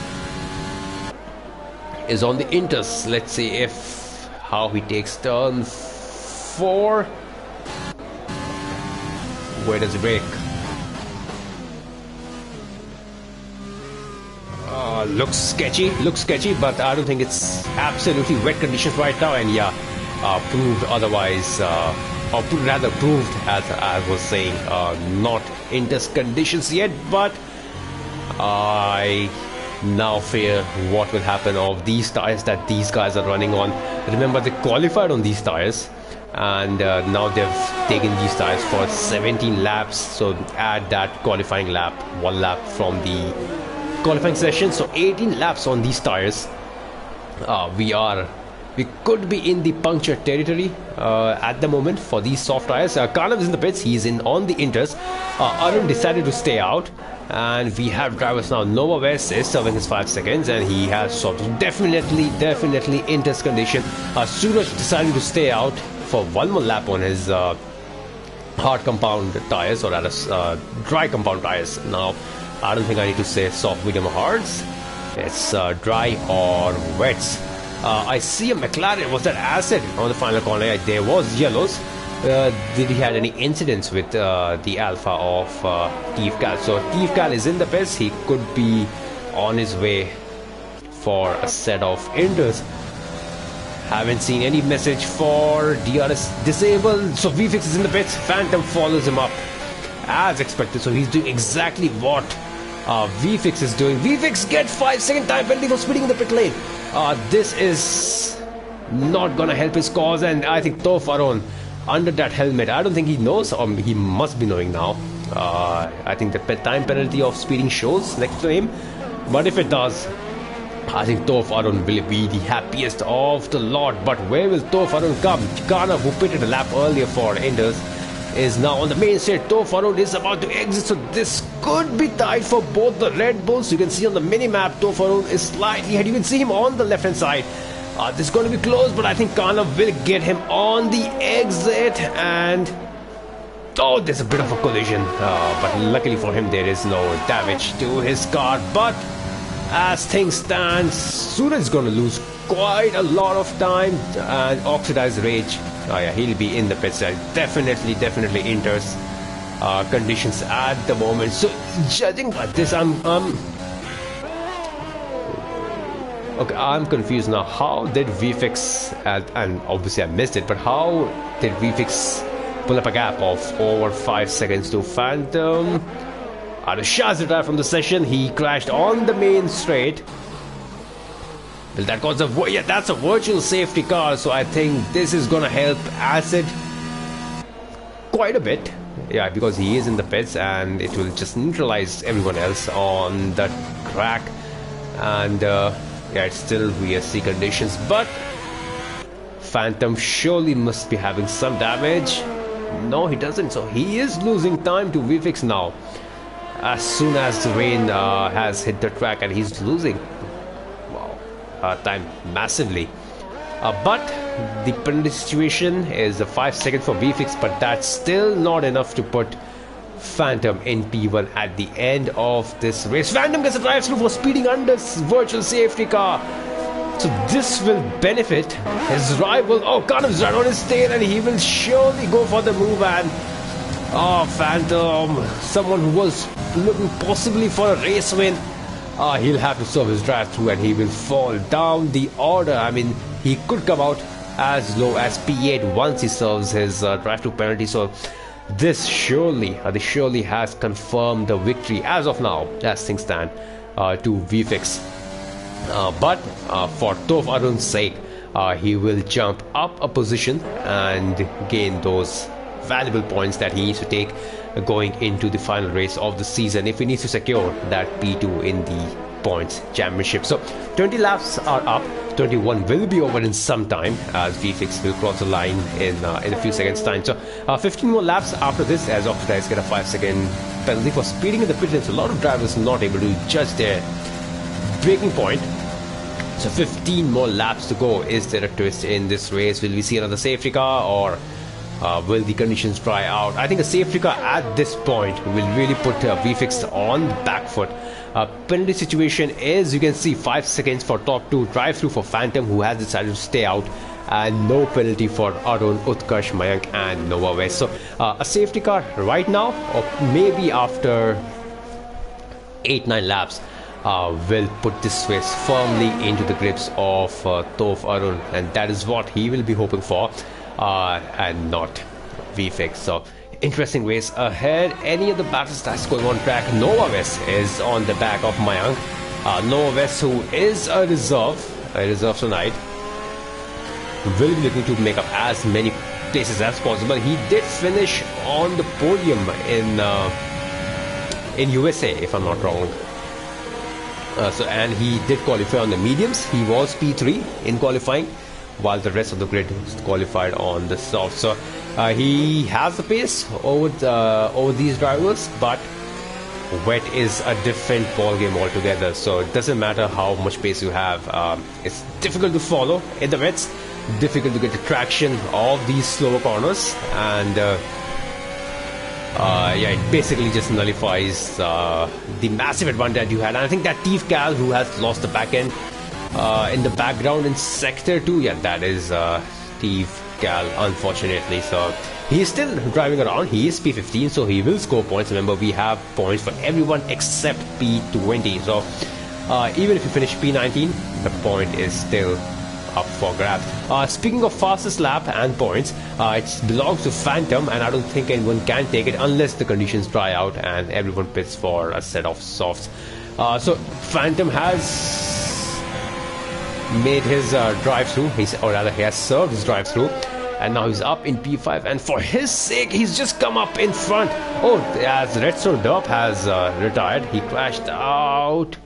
Speaker 1: Inters. Let's see if how he takes turn 4. Where does he break? looks sketchy, but I don't think it's absolutely wet conditions right now. And yeah, proved otherwise, or rather proved, as I was saying, not in this conditions yet. But I now fear what will happen of these tires that these guys are running on. Remember, they qualified on these tires, and now they've taken these tires for 17 laps. So add that qualifying lap, 1 lap from the qualifying session, so 18 laps on these tires. We could be in the puncture territory at the moment for these soft tires. Karnav is in the pits, he's in on the inters. Arun decided to stay out, and we have drivers now. Nova West is serving his 5 seconds, and he has sort of definitely inters condition. Suraj decided to stay out for 1 more lap on his hard compound tires, or rather dry compound tires. Now I don't think I need to say soft, medium, or hards. It's dry or wets. I see a McLaren. Was that acid on the final corner? There was yellows. Did he had any incidents with the Alpha of Cal? So Cal is in the pits. He could be on his way for a set of inters. Haven't seen any message for DRS disabled. So VFix is in the pits. Phantom follows him up as expected. So he's doing exactly what VFix is doing. VFix get 5-second time penalty for speeding in the pit lane. This is not gonna help his cause, and I think Tof Aron under that helmet, I don't think he knows, or he must be knowing now. I think the time penalty of speeding shows next to him, but if it does, I think Tof Aron will be the happiest of the lot. But where will Tof Aron come? Karnav, who pitted a lap earlier for Enders, is now on the main straight. Tof Aron is about to exit, so this could be tied for both the Red Bulls. You can see on the mini-map, Tof Aron is slightly ahead. You can see him on the left-hand side. This is going to be close, but I think Karnav will get him on the exit. And oh, there's a bit of a collision, but luckily for him, there is no damage to his car. But as things stand, Suraj is going to lose quite a lot of time, and Oxidized Rage, oh yeah, he'll be in the pits. Definitely enters conditions at the moment. So judging by this, I'm confused now. How did VFix, and obviously I missed it, but how did VFix pull up a gap of over 5 seconds to Phantom? Shah's retired from the session. He crashed on the main straight. Well, that was that's a virtual safety car, so I think this is gonna help Acid quite a bit. Yeah, because he is in the pits, and it will just neutralize everyone else on the track. And yeah, it's still VSC conditions, but Phantom surely must be having some damage. No, he doesn't. So he is losing time to VFix now. As soon as the rain has hit the track, and he's losing time massively. But the penalty situation is a 5 seconds for VFix, but that's still not enough to put Phantom in P1 at the end of this race. Phantom gets a drive through for speeding under virtual safety car. So this will benefit his rival. Oh, Karnav's right on his tail, and he will surely go for the move. And oh, Phantom, someone who was looking possibly for a race win, he'll have to serve his drive through, and he will fall down the order. I mean, he could come out as low as P8 once he serves his drive through penalty. So this surely has confirmed the victory as of now, as things stand, to VFix. But for Tof Arun's sake, he will jump up a position and gain those valuable points that he needs to take going into the final race of the season if he needs to secure that P2 in the points championship. So 20 laps are up, 21 will be over in some time, as VFix will cross the line in a few seconds time. So 15 more laps after this, as Oxidized get a 5-second penalty for speeding in the pit lane. So a lot of drivers not able to judge their braking point. So 15 more laps to go. Is there a twist in this race? Will we see another safety car, or will the conditions dry out? I think a safety car at this point will really put VFix on the back foot. Penalty situation is, you can see, 5 seconds for top 2 drive through for Phantom, who has decided to stay out, and no penalty for Arun, Utkarsh, Mayank and Nova West. So a safety car right now, or maybe after 8-9 laps, will put this race firmly into the grips of Toph Arun, and that is what he will be hoping for, and not VFX. So interesting race ahead. Any of the battles that's going on track? Nova West is on the back of Mayank. Nova West, who is a reserve tonight, will be looking to make up as many places as possible. He did finish on the podium in USA, if I'm not wrong. And he did qualify on the mediums. He was P3 in qualifying, while the rest of the grid is qualified on the soft. So he has the pace over these drivers, but wet is a different ball game altogether. So it doesn't matter how much pace you have. It's difficult to follow in the wets, difficult to get the traction of these slower corners, and yeah, it basically just nullifies the massive advantage you had. And I think that Thief Cal, who has lost the back end in the background in sector 2, yeah, that is Thief Cal, unfortunately. So he's still driving around. He is P15, so he will score points. Remember, we have points for everyone except P20. So even if you finish P19, the point is still up for grabs. Speaking of fastest lap and points, it belongs to Phantom, and I don't think anyone can take it unless the conditions dry out and everyone pits for a set of softs. So Phantom has made his drive-through, or rather he has served his drive-through, and now he's up in P5, and for his sake he's just come up in front. Oh, as Redstone Derp has retired, he crashed out.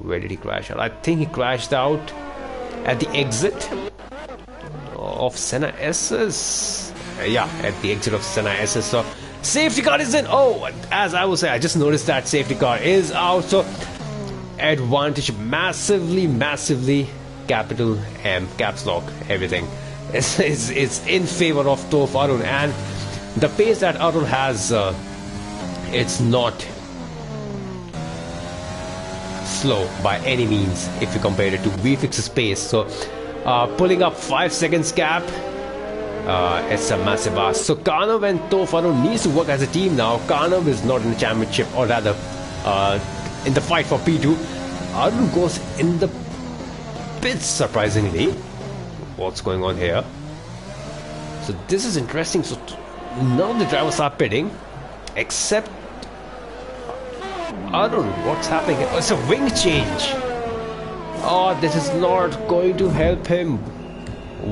Speaker 1: Where did he crash out? I think he crashed out at the exit of Senna SS. Yeah, at the exit of Senna SS. So safety car is in. Oh, as I was saying, I just noticed that safety car is out. So advantage massively, capital M, caps lock, everything. It's in favor of Toph Arun, and the pace that Arun has, it's not slow by any means if you compare it to VFX's pace. So pulling up 5 seconds gap, it's a massive ask. So Karnav and Toph Arun needs to work as a team now. Karnav is not in the championship, or rather in the fight for P2. Arun goes in the pits, surprisingly. What's going on here? So this is interesting. So none of the drivers are pitting except Arun. What's happening? Oh, it's a wing change. Oh, this is not going to help him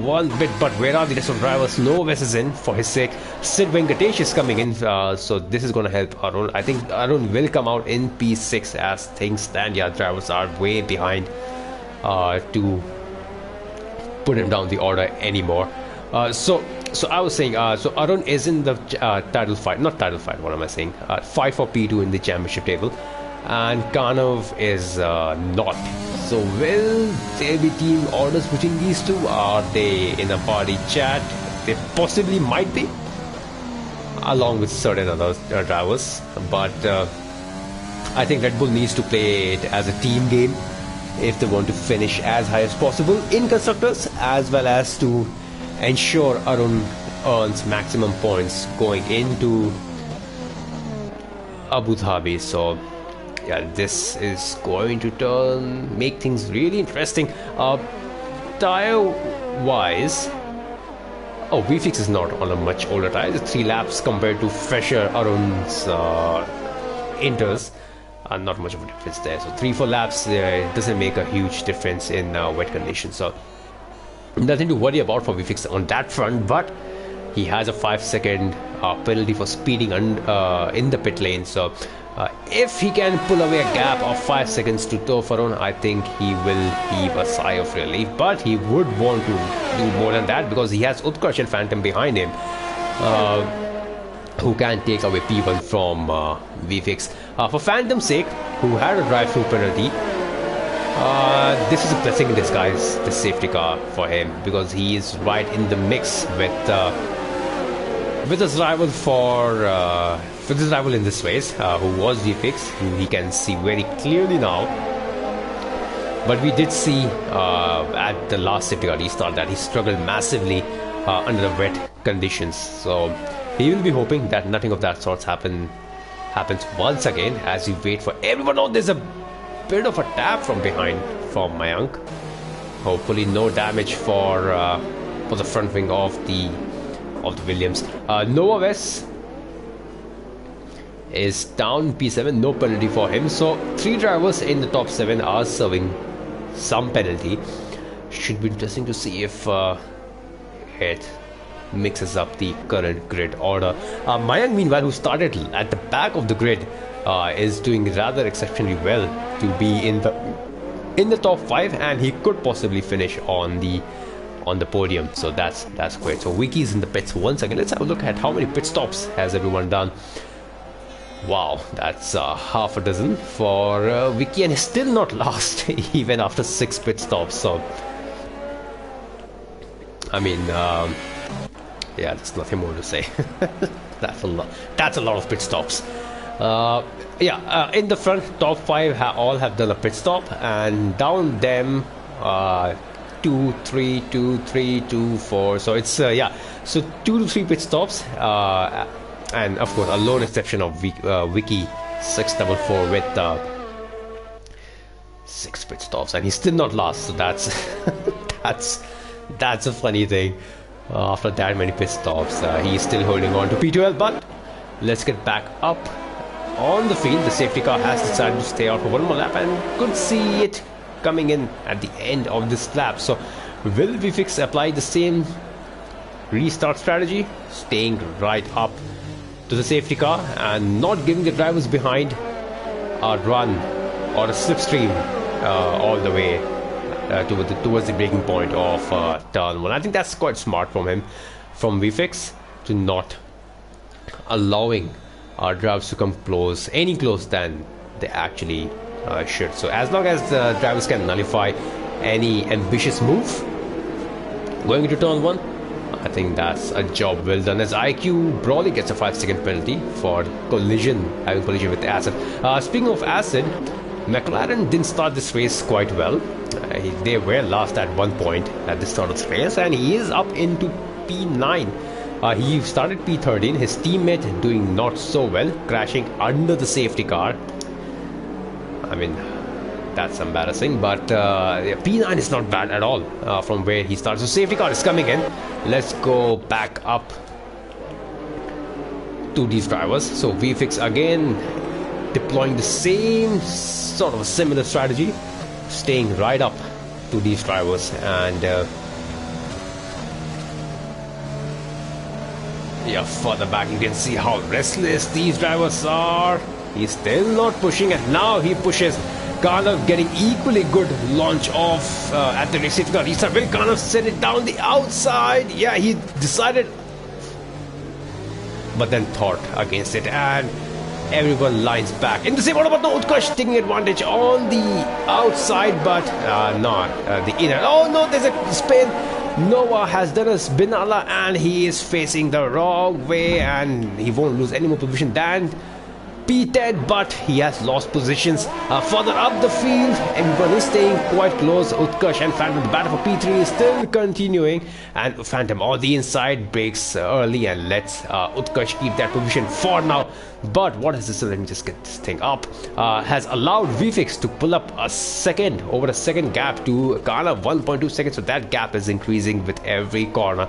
Speaker 1: one bit. But where are the rest of the drivers? No West is in for his sake. Sid Venkatesh is coming in, so this is going to help Arun. I think Arun will come out in P6 as things stand. Yeah, drivers are way behind to put him down the order anymore. So I was saying, so Arun is in the title fight, not title fight, what am I saying? Fight for P2 in the championship table, and Karnav is not. So will there be team orders between these two? Are they in a party chat? They possibly might be, along with certain other drivers, but I think Red Bull needs to play it as a team game if they want to finish as high as possible in constructors, as well as to ensure Arun earns maximum points going into Abu Dhabi. So yeah, this is going to make things really interesting. Tire wise, oh, VFX is not on a much older tire. It's 3 laps compared to fresher Arun's inters. Not much of a difference there. So 3-4 laps, it doesn't make a huge difference in wet conditions. So nothing to worry about for VFX on that front. But he has a 5-second penalty for speeding in the pit lane. So if he can pull away a gap of 5 seconds to Toph Arun, I think he will heave a sigh of relief. But he would want to do more than that, because he has Utkarsh and Phantom behind him, who can take away P1 from VFX. For Phantom's sake, who had a drive-through penalty, this is a blessing in disguise, the safety car for him, because he is right in the mix with his rival in this race, who was VFX, who he can see very clearly now. But we did see at the last safety car restart that he struggled massively under the wet conditions. So he will be hoping that nothing of that sort happens once again, as we wait for everyone. Oh, there's a bit of a tap from behind from Mayank. Hopefully no damage for the front wing of the Williams. Nova West is down P7, no penalty for him. So 3 drivers in the top 7 are serving some penalty. Should be interesting to see if it mixes up the current grid order. Mayank, meanwhile, who started at the back of the grid, is doing rather exceptionally well to be in the top 5, and he could possibly finish on the podium. So that's great. So Wiki's in the pits once again. Let's have a look at how many pit stops has everyone done. Wow, that's half a dozen for Wiki, and he's still not last even after 6 pit stops. So I mean, yeah, there's nothing more to say. That's a lot. That's a lot of pit stops. In the front, top 5 all have done a pit stop, and down them 2, 3, 2, 3, 2, 4. So it's so 2 to 3 pit stops, and of course a lone exception of Wiki 644 with 6 pit stops, and he's still not last. So that's that's a funny thing. After that many pit stops, he's still holding on to P12. But let's get back up on the field. The safety car has decided to stay out for one more lap, and could see it coming in at the end of this lap. So will VFix apply the same restart strategy, staying right up to the safety car and not giving the drivers behind a run or a slipstream all the way towards the breaking point of turn 1. I think that's quite smart from him, from VFix, to not allowing our drivers to come any close than they actually should. So as long as the drivers can nullify any ambitious move going into turn 1, I think that's a job well done, as IQ Brawley gets a 5-second penalty for having collision with Acid. Speaking of Acid, McLaren didn't start this race quite well. They were last at one point at the start of the race, and he is up into P9. He started P13. His teammate doing not so well, crashing under the safety car. I mean, that's embarrassing, but P9 is not bad at all from where he started. So safety car is coming in. Let's go back up to these drivers. So VFix again deploying the same sort of a similar strategy, staying right up to these drivers, and further back you can see how restless these drivers are. He's still not pushing, and now he pushes. Karnav getting equally good launch off at the safety car restart. Will Karnav set it down the outside? Yeah, he decided, but then thought against it, and everyone lines back in the same order. But no, Utkarsh taking advantage on the outside, but not the inner. Oh no, there's a spin. Nova has done a Binala, and he is facing the wrong way, and he won't lose any more position than P10, but he has lost positions further up the field. Everyone is staying quite close. Utkarsh and Phantom, the battle for P3 is still continuing, and Phantom on the inside breaks early and lets Utkarsh keep that position for now. But what has this? Let me just get this thing up. Has allowed VFix to pull up a second gap to Karnav, 1.2 seconds. So that gap is increasing with every corner.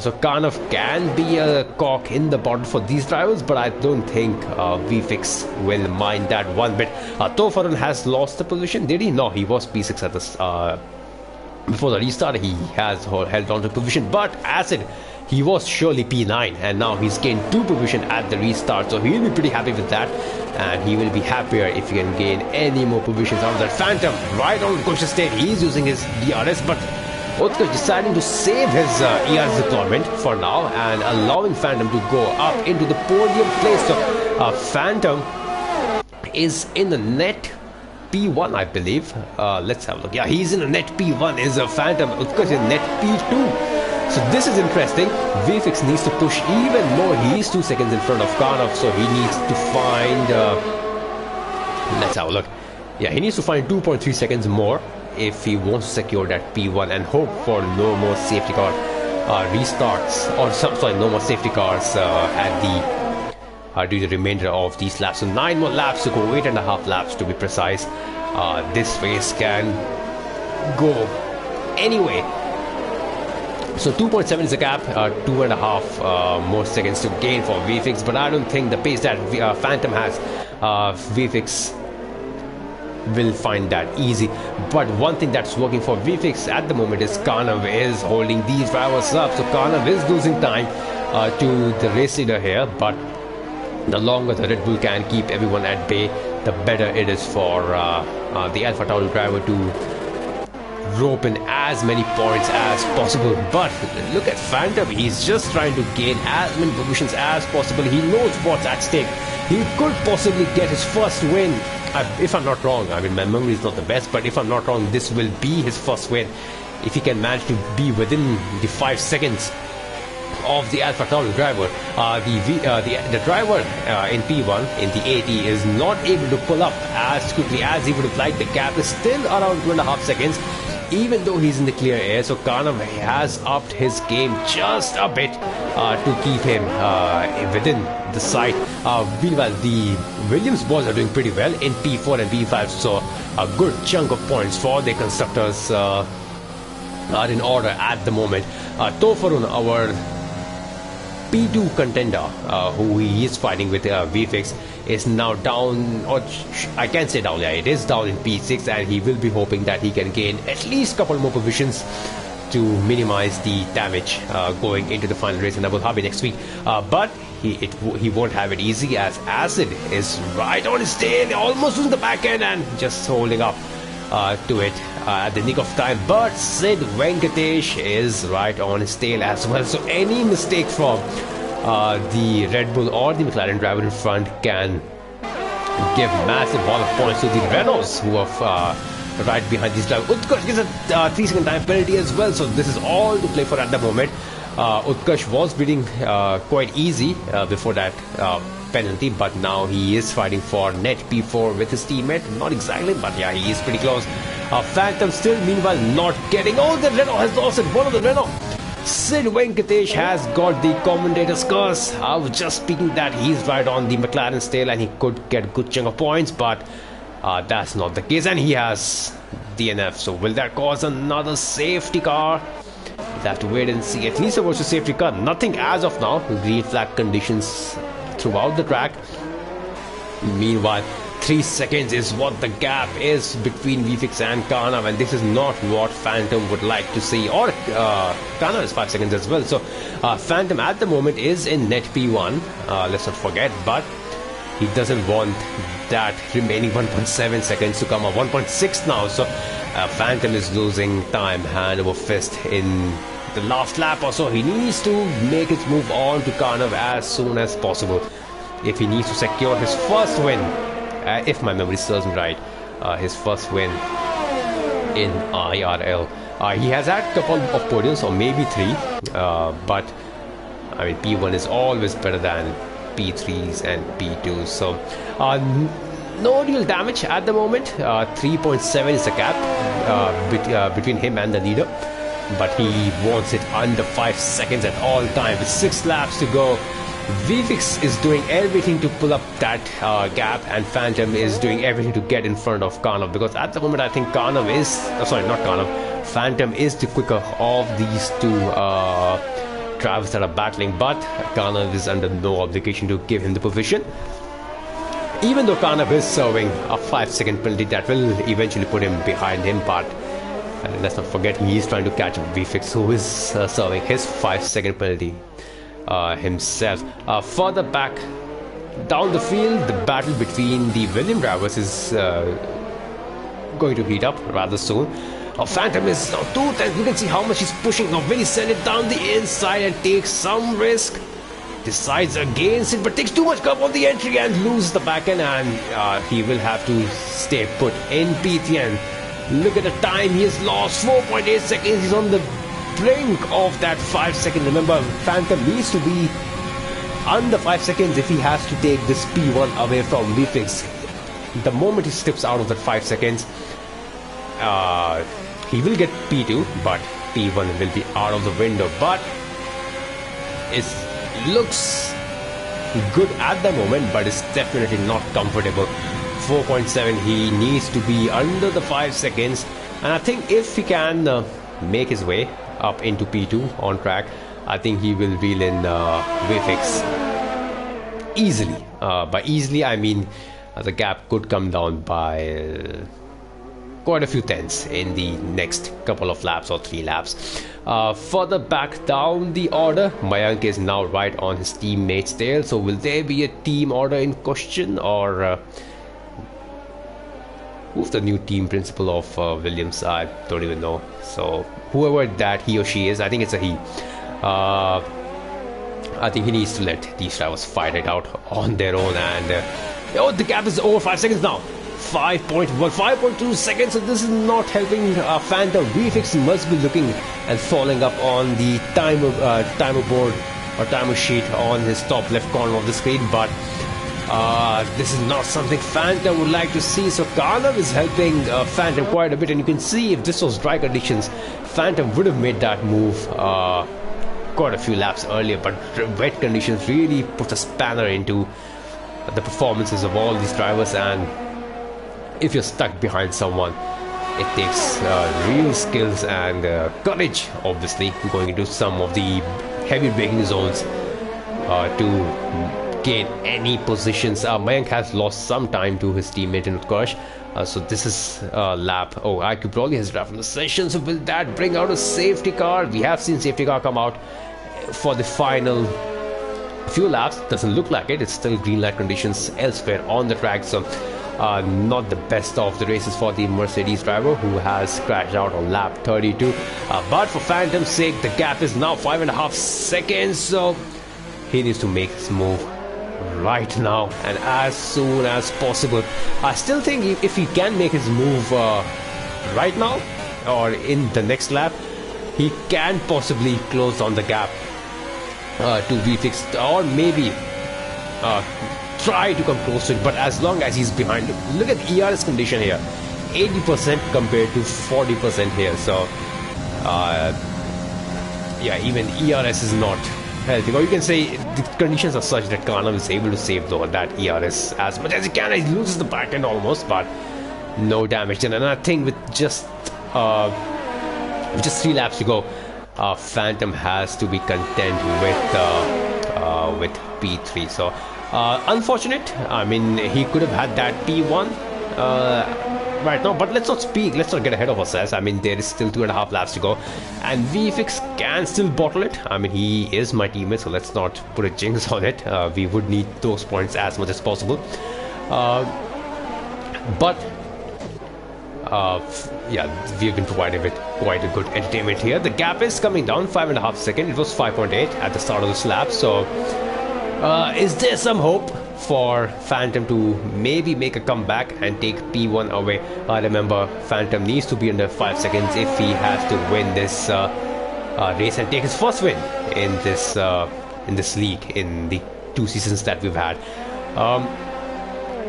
Speaker 1: So Karnav can be a cock in the bottom for these drivers, but I don't think VFix will mind that one bit. Tofarun has lost the position. Did he? No, he was P6 at the before the restart. He has held on to position, but Acid, he was surely P9, and now he's gained 2 position at the restart, so he'll be pretty happy with that, and he will be happier if he can gain any more positions out of that. Phantom right on cautious state. He's using his DRS, but Utkarsh deciding to save his ERS deployment for now and allowing Phantom to go up into the podium place. So Phantom is in the net P1, I believe. Let's have a look. Yeah, he's in the net P1. Is a Phantom. Utkarsh in net P2. So this is interesting. VFX needs to push even more. He's 2 seconds in front of Karnav, so he needs to find let's have a look. Yeah, he needs to find 2.3 seconds more if he wants to secure that P1 and hope for no more safety car restarts, or no more safety cars at do the remainder of these laps. So 9 more laps to go, 8.5 laps to be precise. This race can go anyway. So 2.7 is the gap, 2.5 more seconds to gain for VFX, but I don't think the pace that Phantom has, VFX will find that easy. But one thing that's working for VFX at the moment is Kanav is holding these drivers up. So Kanav is losing time to the race leader here, but the longer the Red Bull can keep everyone at bay, the better it is for the Alpha Tauri driver to rope in as many points as possible. But look at Phantom, he's just trying to gain as many positions as possible. He knows what's at stake. He could possibly get his first win. If I'm not wrong, I mean, my memory is not the best, but if I'm not wrong, this will be his first win if he can manage to be within the 5 seconds of the Alpha Tauri driver. The driver in P1 in the AT is not able to pull up as quickly as he would have liked. The gap is still around 2.5 seconds, even though he's in the clear air. So Kanav has upped his game just a bit to keep him within the sight. Meanwhile, the Williams boys are doing pretty well in P4 and P5, so a good chunk of points for the constructors are in order at the moment. Tofarun, our P2 contender, who he is fighting with VFX, is now down, or I can say down, yeah, it is down in P6, and he will be hoping that he can gain at least a couple more positions to minimize the damage going into the final race in Abu Dhabi next week. But he won't have it easy, as Acid is right on his tail, almost losing the back end and just holding up to it at the nick of time. But Sid Venkatesh is right on his tail as well, so any mistake from the Red Bull or the McLaren driver in front can give massive ball of points to the Renaults, who are right behind these drivers. Utkarsh gets a 3-second time penalty as well, so this is all to play for at the moment. Utkarsh was beating quite easy before that penalty, but now he is fighting for net P4 with his teammate. Not exactly, but yeah, he is pretty close. Phantom still meanwhile not getting, oh, the Renault has lost it, one of the Renault. Sid Venkatesh has got the commentator's curse. I was just speaking that he's right on the McLaren's tail and he could get a good chunk of points, but that's not the case, and he has DNF. So will that cause another safety car? We'll have to wait and see. At least about the safety car, nothing as of now. Green flag conditions throughout the track. Meanwhile, 3 seconds is what the gap is between VFX and Kanav, and this is not what Phantom would like to see. Or Kanav is 5 seconds as well. So Phantom at the moment is in net P1, let's not forget, but he doesn't want that remaining 1.7 seconds to come up. 1.6 now, so Phantom is losing time hand over fist in the last lap or so. He needs to make his move on to Kanav as soon as possible if he needs to secure his first win, if my memory serves me right, his first win in IRL. He has had a couple of podiums, or maybe 3, but I mean, P1 is always better than P3s and P2s. So no real damage at the moment. 3.7 is the gap between him and the leader, but he wants it under 5 seconds at all time with 6 laps to go. VFX is doing everything to pull up that gap, and Phantom is doing everything to get in front of Kanav, because at the moment I think Kanav is, sorry, not Kanav, Phantom is the quicker of these two drivers that are battling, but Kanav is under no obligation to give him the position, even though Kanav is serving a 5-second penalty that will eventually put him behind him. But let's not forget, he is trying to catch up VFX, who is serving his 5-second penalty himself. Further back down the field, the battle between the Williams drivers is going to heat up rather soon. Phantom is now 2 tenths. You can see how much he's pushing. Now will he send it down the inside and take some risk? Decides against it, but takes too much curve on the entry and loses the back end, and he will have to stay put in P3. And look at the time he has lost, 4.8 seconds. He's on the brink of that 5 second. Remember, Phantom needs to be under 5 seconds if he has to take this P1 away from VFX. The moment he steps out of that 5 seconds, he will get P2, but P1 will be out of the window. But it looks good at the moment, but it's definitely not comfortable. 4.7, he needs to be under the 5 seconds, and I think if he can make his way up into P2 on track, I think he will reel in VFX easily. By easily, I mean the gap could come down by quite a few tenths in the next couple of laps or 3 laps. Further back down the order, Mayank is now right on his teammate's tail. So will there be a team order in question, or who's the new team principal of Williams? I don't even know. So whoever that he or she is, I think it's a he. I think he needs to let these drivers fight it out on their own. And oh, the gap is over 5 seconds now. 5.1, 5.2 seconds. So this is not helping Phantom. VFX must be looking and falling up on the timer board or timer sheet on his top left corner of the screen. But this is not something Phantom would like to see. So Karnav is helping Phantom quite a bit. And you can see if this was dry conditions, Phantom would have made that move quite a few laps earlier. But wet conditions really put a spanner into the performances of all these drivers. And if you're stuck behind someone, it takes real skills and courage, obviously, going into some of the heavy braking zones to gain any positions. Mayank has lost some time to his teammate in Utkarsh. So this is a lap. Oh, IQ probably has dropped from the session. So will that bring out a safety car? We have seen safety car come out for the final few laps. Doesn't look like it. It's still green light conditions elsewhere on the track. So not the best of the races for the Mercedes driver, who has crashed out on lap 32. But for Phantom's sake, the gap is now 5.5 seconds. So he needs to make his move right now and as soon as possible. I still think if he can make his move right now or in the next lap, he can possibly close on the gap to VFX, or maybe try to come close to it. But as long as he's behind, look at the ERS condition here, 80% compared to 40% here. So yeah, even ERS is not helping, or you can say the conditions are such that Karnav is able to save that ERS as much as he can. He loses the back end almost, but no damage. And I think with just 3 laps to go, Phantom has to be content with P3. So unfortunate. I mean, he could have had that P1 right now, but let's not get ahead of ourselves. I mean, there is still 2.5 laps to go, and VFX can still bottle it. I mean, he is my teammate, so let's not put a jinx on it. We would need those points as much as possible, but yeah, we've been provided with quite a good entertainment here. The gap is coming down 5.5 seconds. It was 5.8 at the start of this lap. So is there some hope for Phantom to maybe make a comeback and take P1 away? Remember, Phantom needs to be under 5 seconds if he has to win this race and take his first win in this league in the 2 seasons that we've had.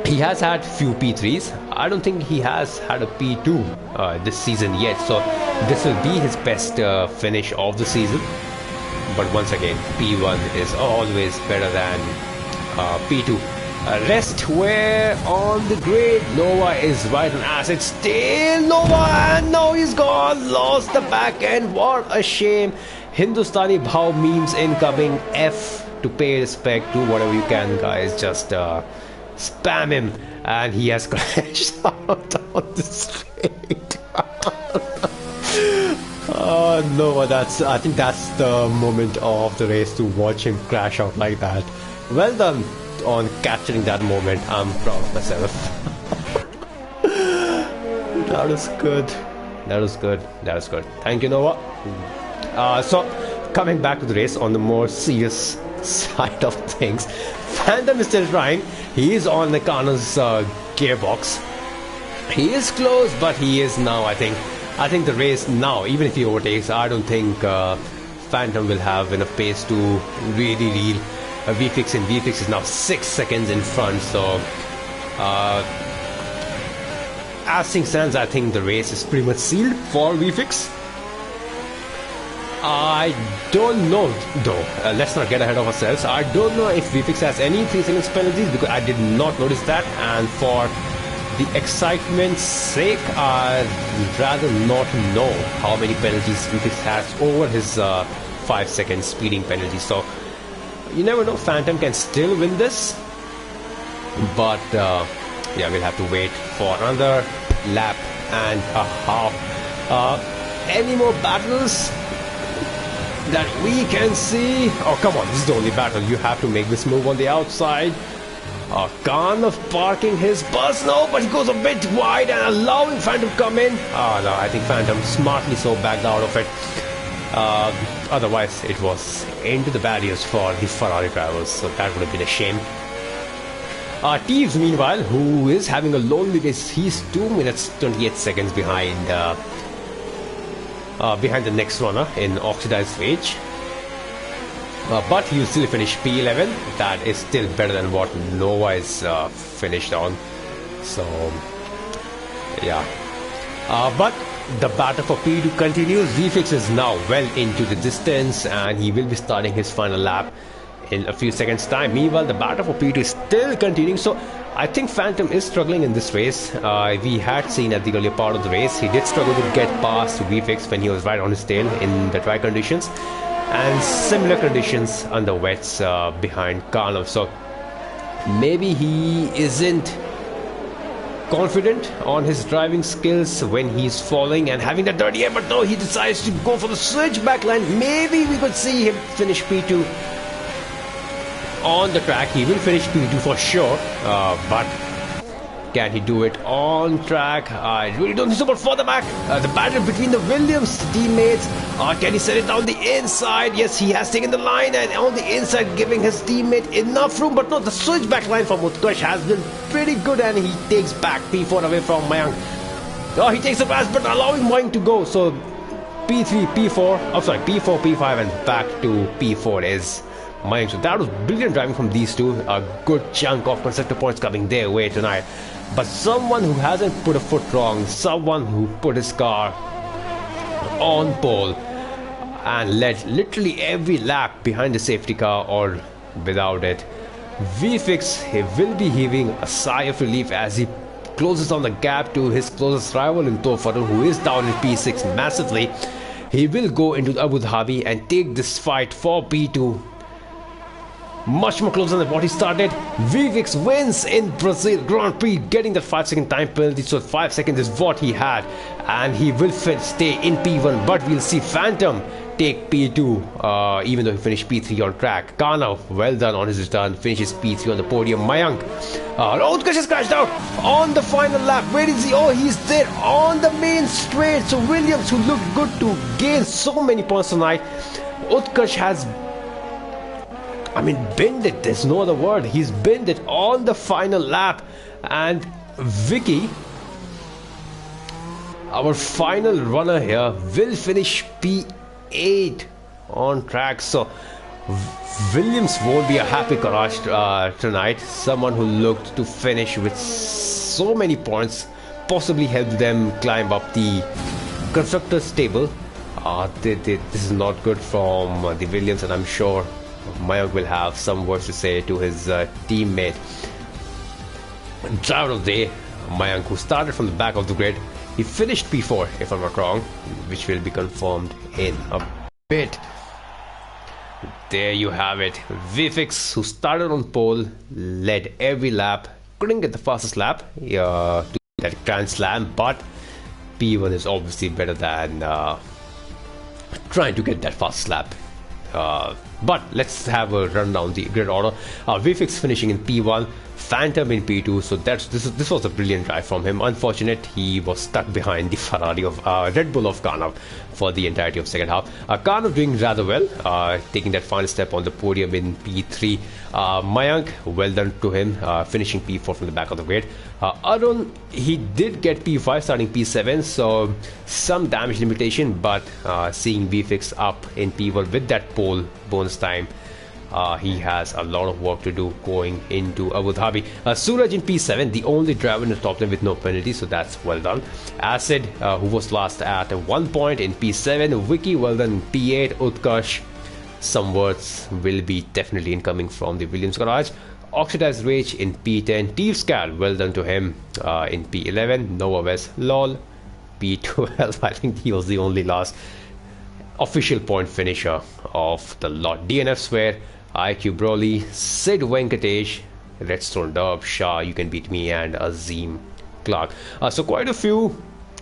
Speaker 1: He has had few P3s. I don't think he has had a P2 this season yet. So this will be his best finish of the season. But once again, P1 is always better than P2. Rest where on the grid. Nova is right on acid. Still Nova, and now he's gone. Lost the back end. What a shame. Hindustani Bhav memes incoming. F to pay respect to whatever you can, guys. Just spam him, and he has crashed out on the straight. No, I think that's the moment of the race to watch him crash out like that. Well done on capturing that moment. I'm proud of myself. That was good. That was good. That was good. Thank you, Nova. So coming back to the race on the more serious side of things, Phantom is still trying. He is on the Karnav's gearbox. He is close, but he is now, I think the race now, even if he overtakes, I don't think Phantom will have enough pace to really reel VFX in. VFX is now 6 seconds in front. So as things stands, I think the race is pretty much sealed for VFX. I don't know though. Let's not get ahead of ourselves. I don't know if VFX has any 3 seconds penalties because I did not notice that, and for the excitement's sake, I'd rather not know how many penalties VFX has over his 5 second speeding penalty. So you never know, Phantom can still win this, but yeah, we'll have to wait for another lap and a half. Any more battles that we can see? Oh, come on, this is the only battle. You have to make this move on the outside. Khan of parking his bus. No, but he goes a bit wide and allowing Phantom to come in. Oh, no, I think Phantom smartly so backed out of it. Otherwise, it was into the barriers for the Ferrari drivers, so that would have been a shame. Teves, meanwhile, who is having a lonely race, he's 2 minutes 28 seconds behind the next runner in oxidized rage, but he'll still finish P11. That is still better than what Nova is finished on. So yeah, but the battle for P2 continues. VFX is now well into the distance and he will be starting his final lap in a few seconds time. Meanwhile, the battle for P2 is still continuing, so I think Phantom is struggling in this race. We had seen at the earlier part of the race, he did struggle to get past VFX when he was right on his tail in the dry conditions, and similar conditions on the wets behind Karnov. So maybe he isn't confident on his driving skills when he's falling and having that dirty air, but no, he decides to go for the switchback line. Maybe we could see him finish P2 on the track. He will finish P2 for sure, but can he do it on track? I really don't think so. But further back, the battle between the Williams teammates, can he set it down the inside? Yes, he has taken the line and on the inside, giving his teammate enough room, but no, the switchback line from Utkarsh has been pretty good and he takes back P4 away from Mayank. Oh, he takes the pass but allowing Mayank to go, so P3, P4, oh sorry, P4, P5 and back to P4 is Mayank. So that was brilliant driving from these two. A good chunk of constructor points coming their way tonight. But someone who hasn't put a foot wrong, someone who put his car on pole and led literally every lap behind the safety car or without it. VFX, he will be heaving a sigh of relief as he closes on the gap to his closest rival in Tofaru, who is down in P6 massively. He will go into Abu Dhabi and take this fight for P2 much more closer than what he started. VFX wins in Brazil Grand Prix, getting that 5-second time penalty, so 5 seconds is what he had, and he will stay in P1, but we'll see Phantom take P2, even though he finished P3 on track. Karnav, well done on his return, finishes P3 on the podium. Mayank, Utkarsh has crashed out on the final lap. Where is he? Oh, he's there on the main straight. So Williams, who looked good to gain so many points tonight, Utkarsh has, I mean, binned it. There's no other word. He's binned it on the final lap. And Vicky, our final runner here, will finish P8 on track. So Williams won't be a happy Karash tonight. Someone who looked to finish with so many points, possibly helped them climb up the constructors table. This is not good from the Williams, and I'm sure Mayank will have some words to say to his teammate. Driver of the day, Mayank, who started from the back of the grid. He finished P4, if I'm not wrong, which will be confirmed in a bit. There you have it. VFX, who started on pole, led every lap, couldn't get the fastest lap to that Grand Slam, but P1 is obviously better than trying to get that fastest lap. But let's have a run down the grid order. VFX finishing in P1, Phantom in P2. So this was a brilliant drive from him. Unfortunate, he was stuck behind the Ferrari of Red Bull of Karnav for the entirety of second half. Karnav doing rather well, taking that final step on the podium in P3. Mayank, well done to him, finishing P4 from the back of the grid. Arun, he did get P5 starting P7, so some damage limitation, but seeing VFX up in P1 with that pole bonus time He has a lot of work to do going into Abu Dhabi. Suraj in P7, the only driver in the top 10 with no penalty, so that's well done. Acid, who was last at 1 point in P7. Vicky, well done, P8. Utkarsh, some words will be definitely incoming from the Williams garage. Oxidized Rage in P10. Teevscal, well done to him in P11. Nova West, lol, P12. I think he was the only last official point finisher of the lot. DNF Swear, IQ Broly, Sid Venkatesh, Redstone Dub, Shah, You Can Beat Me, and Azim Clark. So quite a few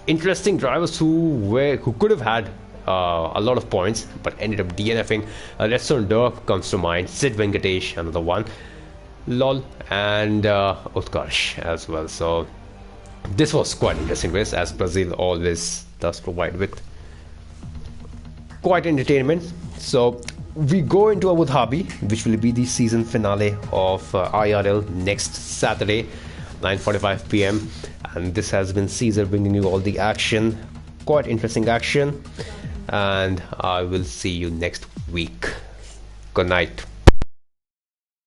Speaker 1: interesting drivers who could have had a lot of points but ended up DNFing. Redstone Dub comes to mind, Sid Venkatesh, another one, lol, and Utkarsh as well. So this was quite interesting race, as Brazil always does provide with quite entertainment. So we go into Abu Dhabi, which will be the season finale of IRL next Saturday, 9:45 p.m. And this has been Caesar bringing you all the action, quite interesting action. And I will see you next week. Good night.